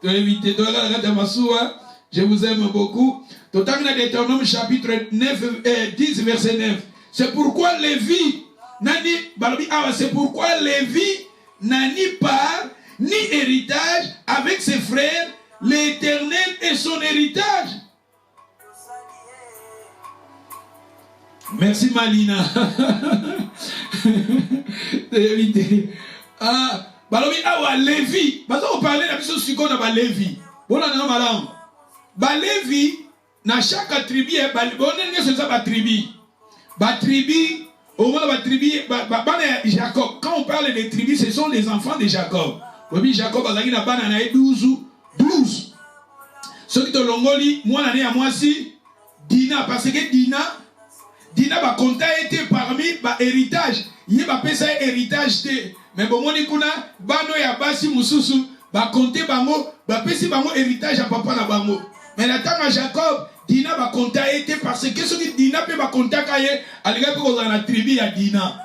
To éviter, to la kati ya masuwa. Je vous aime beaucoup. To tangina Deutéronome chapitre 10 verset 9. C'est pourquoi Lévi c'est pourquoi Lévi n'a ni part ni héritage avec ses frères. L'Éternel est son héritage. Merci Malina. Ah, balobi awa Lévi. Parce qu'on parlait de la chose sur qu'on a Lévi. Bon, on a malam. Lévi, na chaque tribu, bon, on est sur sa tribu. Tribu, au moins la tribu, Jacob. Quand on parle des tribus, ce sont les enfants de Jacob. Oui, Jacob a gagné la banane 12. Ceux qui te l'ongoli, moi l'année à moi si, Dina, parce que Dina va compter été parmi ba héritage. Il va payer ça héritage té. Mais bon, moi nikuna, bano ya basi mususu, va compter bango, va payer bango héritage à papa na bango. Mais la temps à Jacob, Dina va compter été parce que ceux qui Dina peut va compter kaye, aliga peut dans la tribu à Dina.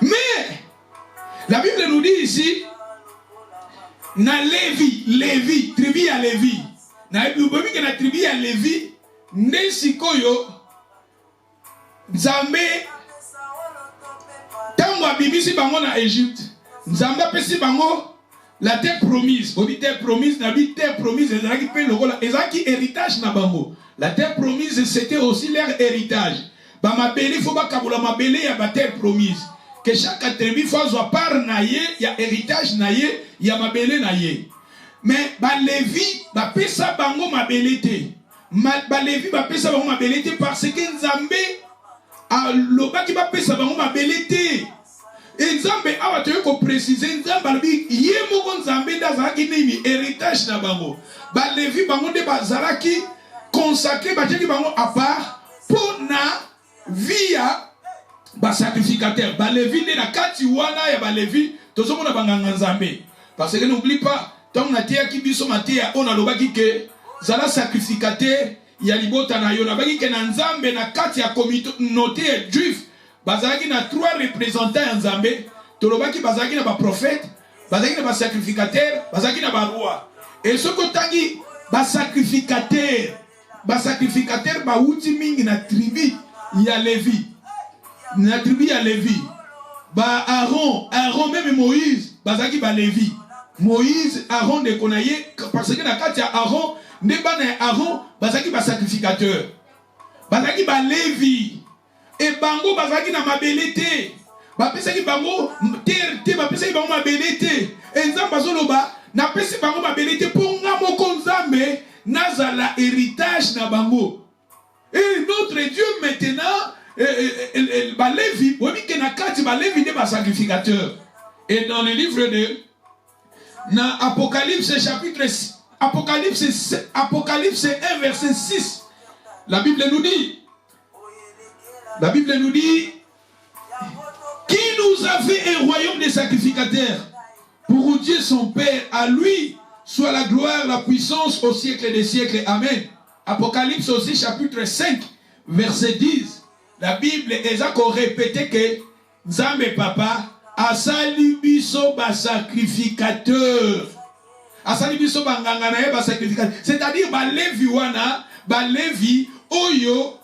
Mais la Bible nous dit ici, na Lévi, tribu à Lévi. Na Bible que la tribu à Lévi, ne sikoyo, Nzambe, tango abimisi bango na Égypte, Nzambe apesi bango la terre promise. Obi terre promise, na bi terre promise, ezalaki pe lokola, ezalaki héritage na bango. La terre promise, c'était aussi leur héritage. Ba mabele faut ba kabula mabele ya ba terre promise. Que chaque tribu soit part naïe, il y a héritage naïe, il y a mabele naïe. Mais Lévi va pesa bango mabelete. Lévi va pesa bango mabelete parce que Nzambe a loba qui va pesa bango mabelete. Nzambe a tu ko préciser Nzambe bi yemo Nzambe dazaki ni héritage na bango. Lévi bango de bazaraki consacré ba teki bango à part pour na via ba sacrificateur ba Lévi ne na kati wana ya ba Lévi tozo mona banganga Nzambe parce que n'oublie pas tant na tia ki biso matia on a lobaki ke zala sacrificateur ya libota na yo na baki ke na Nzambe na kati ya communauté juif bazaki na 3 représentants ya Nzambe to lobaki bazaki na ba prophète bazaki na ba sacrificateur bazaki na ba roi et ce que tangi sacrificateur ba uti mingi na tribu ya Lévi. Na tribu ya Lévi. Ba Aaron même Moïse, bazaki ba Lévi. Moïse, Aaron de konaye parce que na kati ya Aaron, ne ba na Aaron bazaki ba sacrificateur. Bazaki ba Lévi. Et bango bazaki na mabele te. Ba pesaki bango terre te, ba pesaki bango mabele te. Et nzamba zoloba na pesi bango mabele te pour nga moko nzambe nazala héritage na bango. Et notre Dieu maintenant ba Lévi, oui que na kati ba Lévi de ba sacrificateur. Et dans le livre de na Apocalypse chapitre Apocalypse 1 verset 6. La Bible nous dit qui nous a fait un royaume de sacrificateurs pour Dieu son Père, à lui soit la gloire, la puissance au siècle des siècles. Amen. Apocalypse aussi chapitre 5 verset 10. La Bible est encore répété que Nzambe Papa asali biso ba sacrificateur. Asali biso ba nganga na ye ba sacrificateur. C'est-à-dire ba Lévi wana, ba Lévi oyo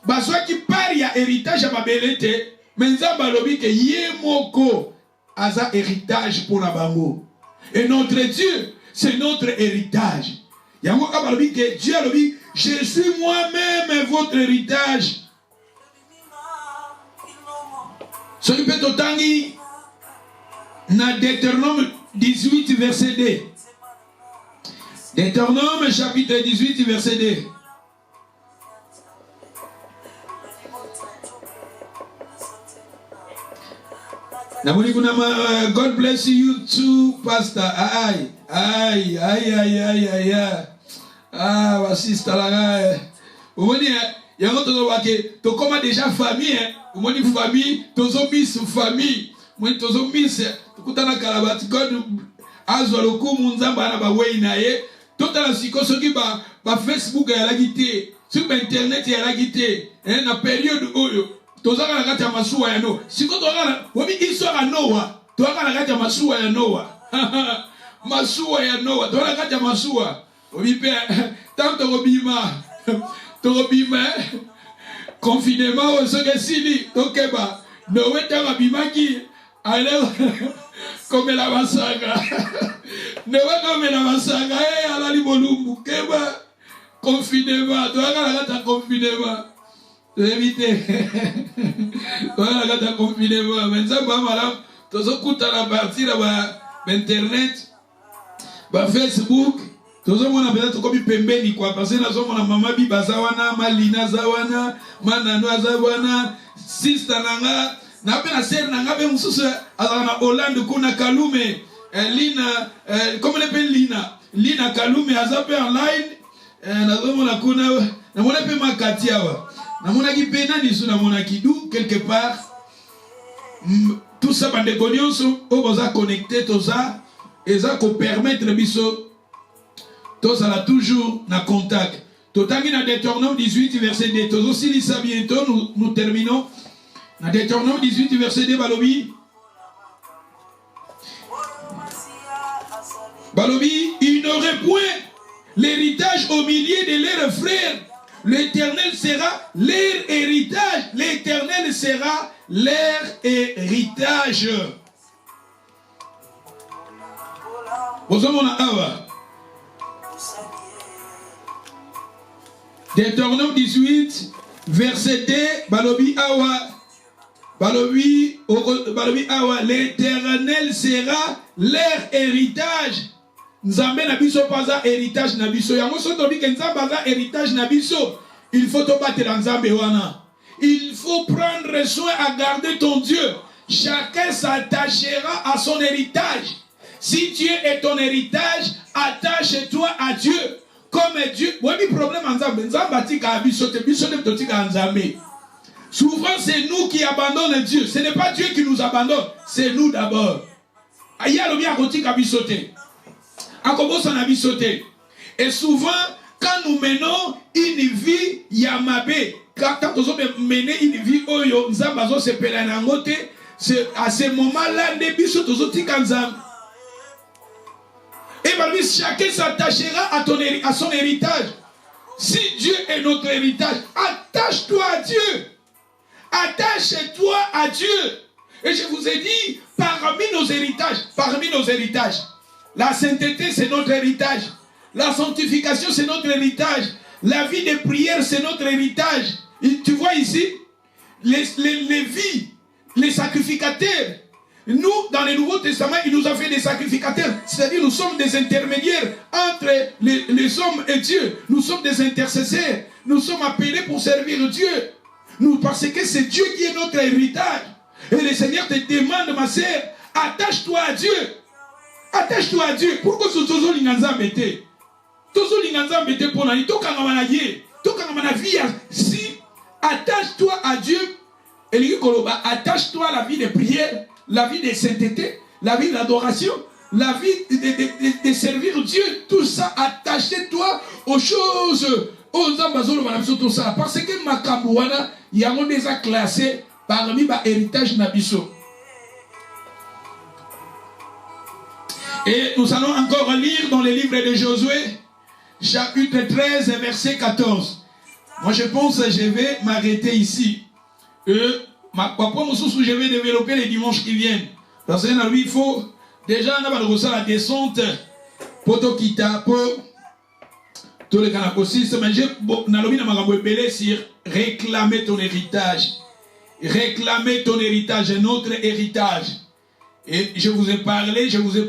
bazwa ki pari ya héritage ya babelete, mais Nzambe alobi ke ye moko aza héritage pour la bango. Et notre Dieu, c'est notre héritage. Yango abalobi ke Dieu alobi, je suis moi-même votre héritage. Ce qui peut autangi na Deutéronome 18 verset 2. Deutéronome chapitre 18 verset 2. God bless you too, Pastor. Aïe. Ah, voici c'est la. Vous voyez, il y a un autre qui to comme déjà famille. Vous voyez famille, tozo miss famille. Moi tozo miss. Tukutana kalabati God azwaloku munzamba na ba weinaye. Totala siko soki ba Facebook ya la gité, sur internet ya la gité. Na période oyo tozaka na kati ya masuwa ya Noa. Siko tozaka wobi histoire ya Noa. Tozaka na kati ya masuwa ya Noa. Masuwa ya Noa. Tozaka na kati ya masuwa. Wobi pe tanto tobima confinement au soke sili tokeba Noé tanga bimaki alors comme la basanga. Noé comme la basanga alali bolumbu keba confinement. Tozaka na kati ya confinement. Éviter. Voilà, quand tu confiné, mais ça, madame, tu as écouté la partie là, internet, Facebook, tu as peut-être comme pembeni quoi, parce que nous avons maman biba zawana, malina zawana, manano zawana, sister nanga, na pena ser nanga be mususu, azana Hollande kuna Kalume, Lina, comment on appelle Lina Kalume, azape online, na zomo na kuna, na mona pe makatiawa. Namonaki pena nisu namonaki dou quelque part tout ça bande konyoso o boza connecté tout ça et ça ko permettre biso tout ça là toujours na contact. Totangi na Deutéronome 18 verset 2. Tous aussi lisa bientôt nous terminons. Na Deutéronome 18 verset 2 balobi il n'aurait point l'héritage au milieu de leurs frères. L'Éternel sera leur héritage. L'Éternel sera leur héritage. Deutéronome 18, verset 2, Balobi Awa, l'Éternel sera leur héritage. Nzambe na biso paza héritage na biso. Yango soto bi ke nzambe paza héritage na biso. Il faut te battre dans nzambe wana. Il faut prendre soin à garder ton Dieu. Chacun s'attachera à son héritage. Si Dieu est ton héritage, attache-toi à Dieu. Comme Dieu. Oui, le problème en nzambe. Nzambe atika biso te biso te totika nzambe. Souvent c'est nous qui abandonnons Dieu. Ce n'est pas Dieu qui nous abandonne. C'est nous d'abord. Aya lo bien kotika biso te. Et souvent, quand nous menons une vie yamabe, quand nous menons une vie oyo, c'est à ce moment-là, et Et chacun s'attachera à son héritage. Si Dieu est notre héritage, attache-toi à Dieu. Attache-toi à Dieu. Et je vous ai dit, parmi nos héritages, la sainteté, c'est notre héritage. La sanctification, c'est notre héritage. La vie de prière, c'est notre héritage. Et tu vois ici, les vies, les sacrificateurs. Nous, dans le Nouveau Testament, il nous a fait des sacrificateurs. C'est-à-dire, nous sommes des intermédiaires entre les hommes et Dieu. Nous sommes des intercesseurs. Nous sommes appelés pour servir Dieu. Parce que c'est Dieu qui est notre héritage. Et le Seigneur te demande, ma sœur, attache-toi à Dieu. Attache-toi à Dieu. Pourquoi ce tozo linganza mete? Tozo linganza mete pour nani. Tokangama ye. Tokangama na vie. Si attache-toi à Dieu, attache-toi à la vie de prière, la vie de sainteté, la vie d'adoration, la vie de servir Dieu. Tout ça, attache-toi aux choses. Aux ambassadeurs, tout ça. Parce que Makambouana, il y a déjà classé parmi les héritages Nabiso. Et nous allons encore lire dans le livre de Josué, chapitre 13, verset 14. Moi, je pense que je vais m'arrêter ici. Je vais développer les dimanches qui viennent. Parce que lui, il faut déjà la descente pour Tokita, pour tous les canaposistes. Mais je vais sur réclamer ton héritage. Réclamer ton héritage, notre héritage. Et je vous ai parlé, Josué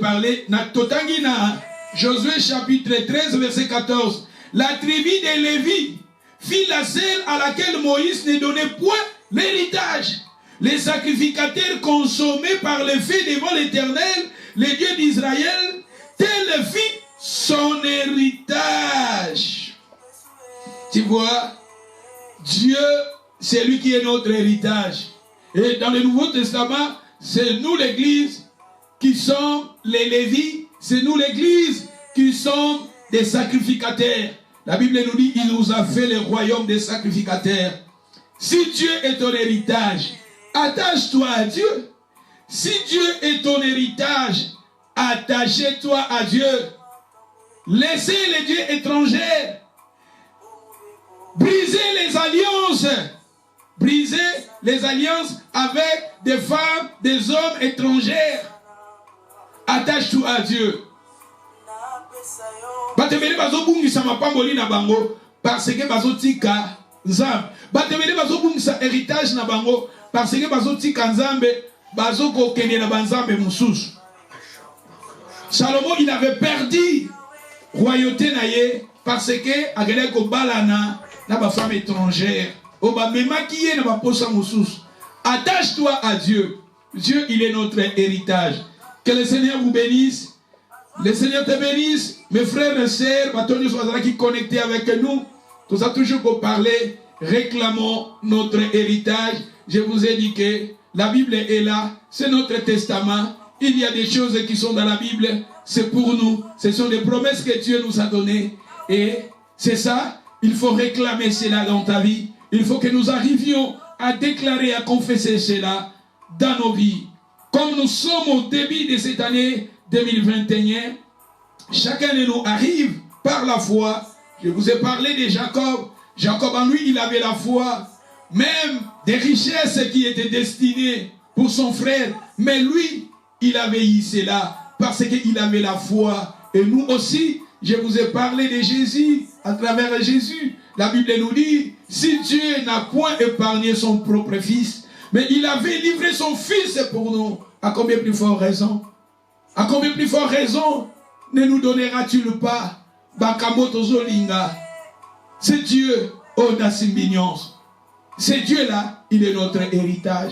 chapitre 13, verset 14. La tribu de Lévi fit la celle à laquelle Moïse ne donnait point l'héritage. Les sacrificateurs consommés par le feu devant l'Éternel, le Dieu d'Israël, tel fit son héritage. Tu vois, Dieu, c'est lui qui est notre héritage. Et dans le Nouveau Testament, c'est nous l'église qui sommes les Lévis, c'est nous l'église qui sommes des sacrificateurs. La Bible nous dit, il nous a fait le royaume des sacrificateurs. Si Dieu est ton héritage, attache-toi à Dieu. Si Dieu est ton héritage, attachez-toi à Dieu. Laissez les dieux étrangers. Brisez les alliances. Brisez les alliances avec des femmes, des hommes étrangers. Attache-toi à Dieu. Batemeli bazobungisa mapamboli na bango parce que bazotika nzambe. Batemeli bazobungisa héritage na bango parce que bazotika nzambe, bazokokende na banzambe mususu. Salomon, il avait perdu royauté na ye parce que agele ko balana na ba femme étrangère. Oba mema ki ye na ba posa mususu. Attache-toi à Dieu. Dieu, il est notre héritage. Que le Seigneur vous bénisse. Le Seigneur te bénisse. Mes frères et sœurs, Batonio Soazara qui connecté avec nous. Tout ça toujours pour parler. Réclamons notre héritage. Je vous ai dit que la Bible est là. C'est notre testament. Il y a des choses qui sont dans la Bible. C'est pour nous. Ce sont des promesses que Dieu nous a données. Et c'est ça. Il faut réclamer cela dans ta vie. Il faut que nous arrivions à déclarer, à confesser cela dans nos vies. Comme nous sommes au début de cette année 2021, chacun de nous arrive par la foi. Je vous ai parlé de Jacob. Jacob en lui, il avait la foi. Même des richesses qui étaient destinées pour son frère. Mais lui, il avait eu cela parce qu'il avait la foi. Et nous aussi, je vous ai parlé de Jésus. À travers Jésus, la Bible nous dit, si Dieu n'a point épargné son propre fils, mais il avait livré son fils pour nous. À combien plus fort raison? À combien plus fort raison ne nous donneras-tu pas? Bakamoto Zolinga. C'est Dieu, Odasimbignons. C'est Dieu là, il est notre héritage.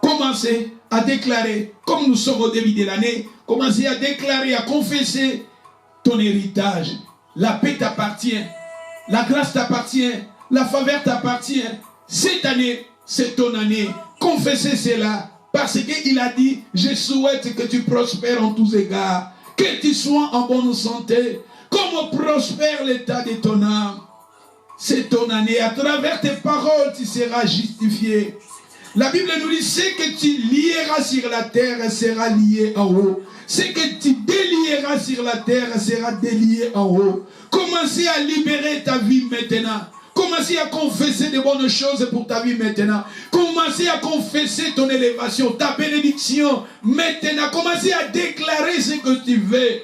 Commencez à déclarer, comme nous sommes au début de l'année, commencez à déclarer, à confesser ton héritage. La paix t'appartient, la grâce t'appartient, la faveur t'appartient. Cette année, c'est ton année. Confessez cela parce qu'il a dit, je souhaite que tu prospères en tous égards, que tu sois en bonne santé, comme prospère l'état de ton âme. C'est ton année. À travers tes paroles, tu seras justifié. La Bible nous dit, ce que tu lieras sur la terre sera lié en haut. Ce que tu délieras sur la terre sera délié en haut. Commencez à libérer ta vie maintenant. Commencez à confesser de bonnes choses pour ta vie maintenant. Commencez à confesser ton élévation, ta bénédiction maintenant. Commencez à déclarer ce que tu veux.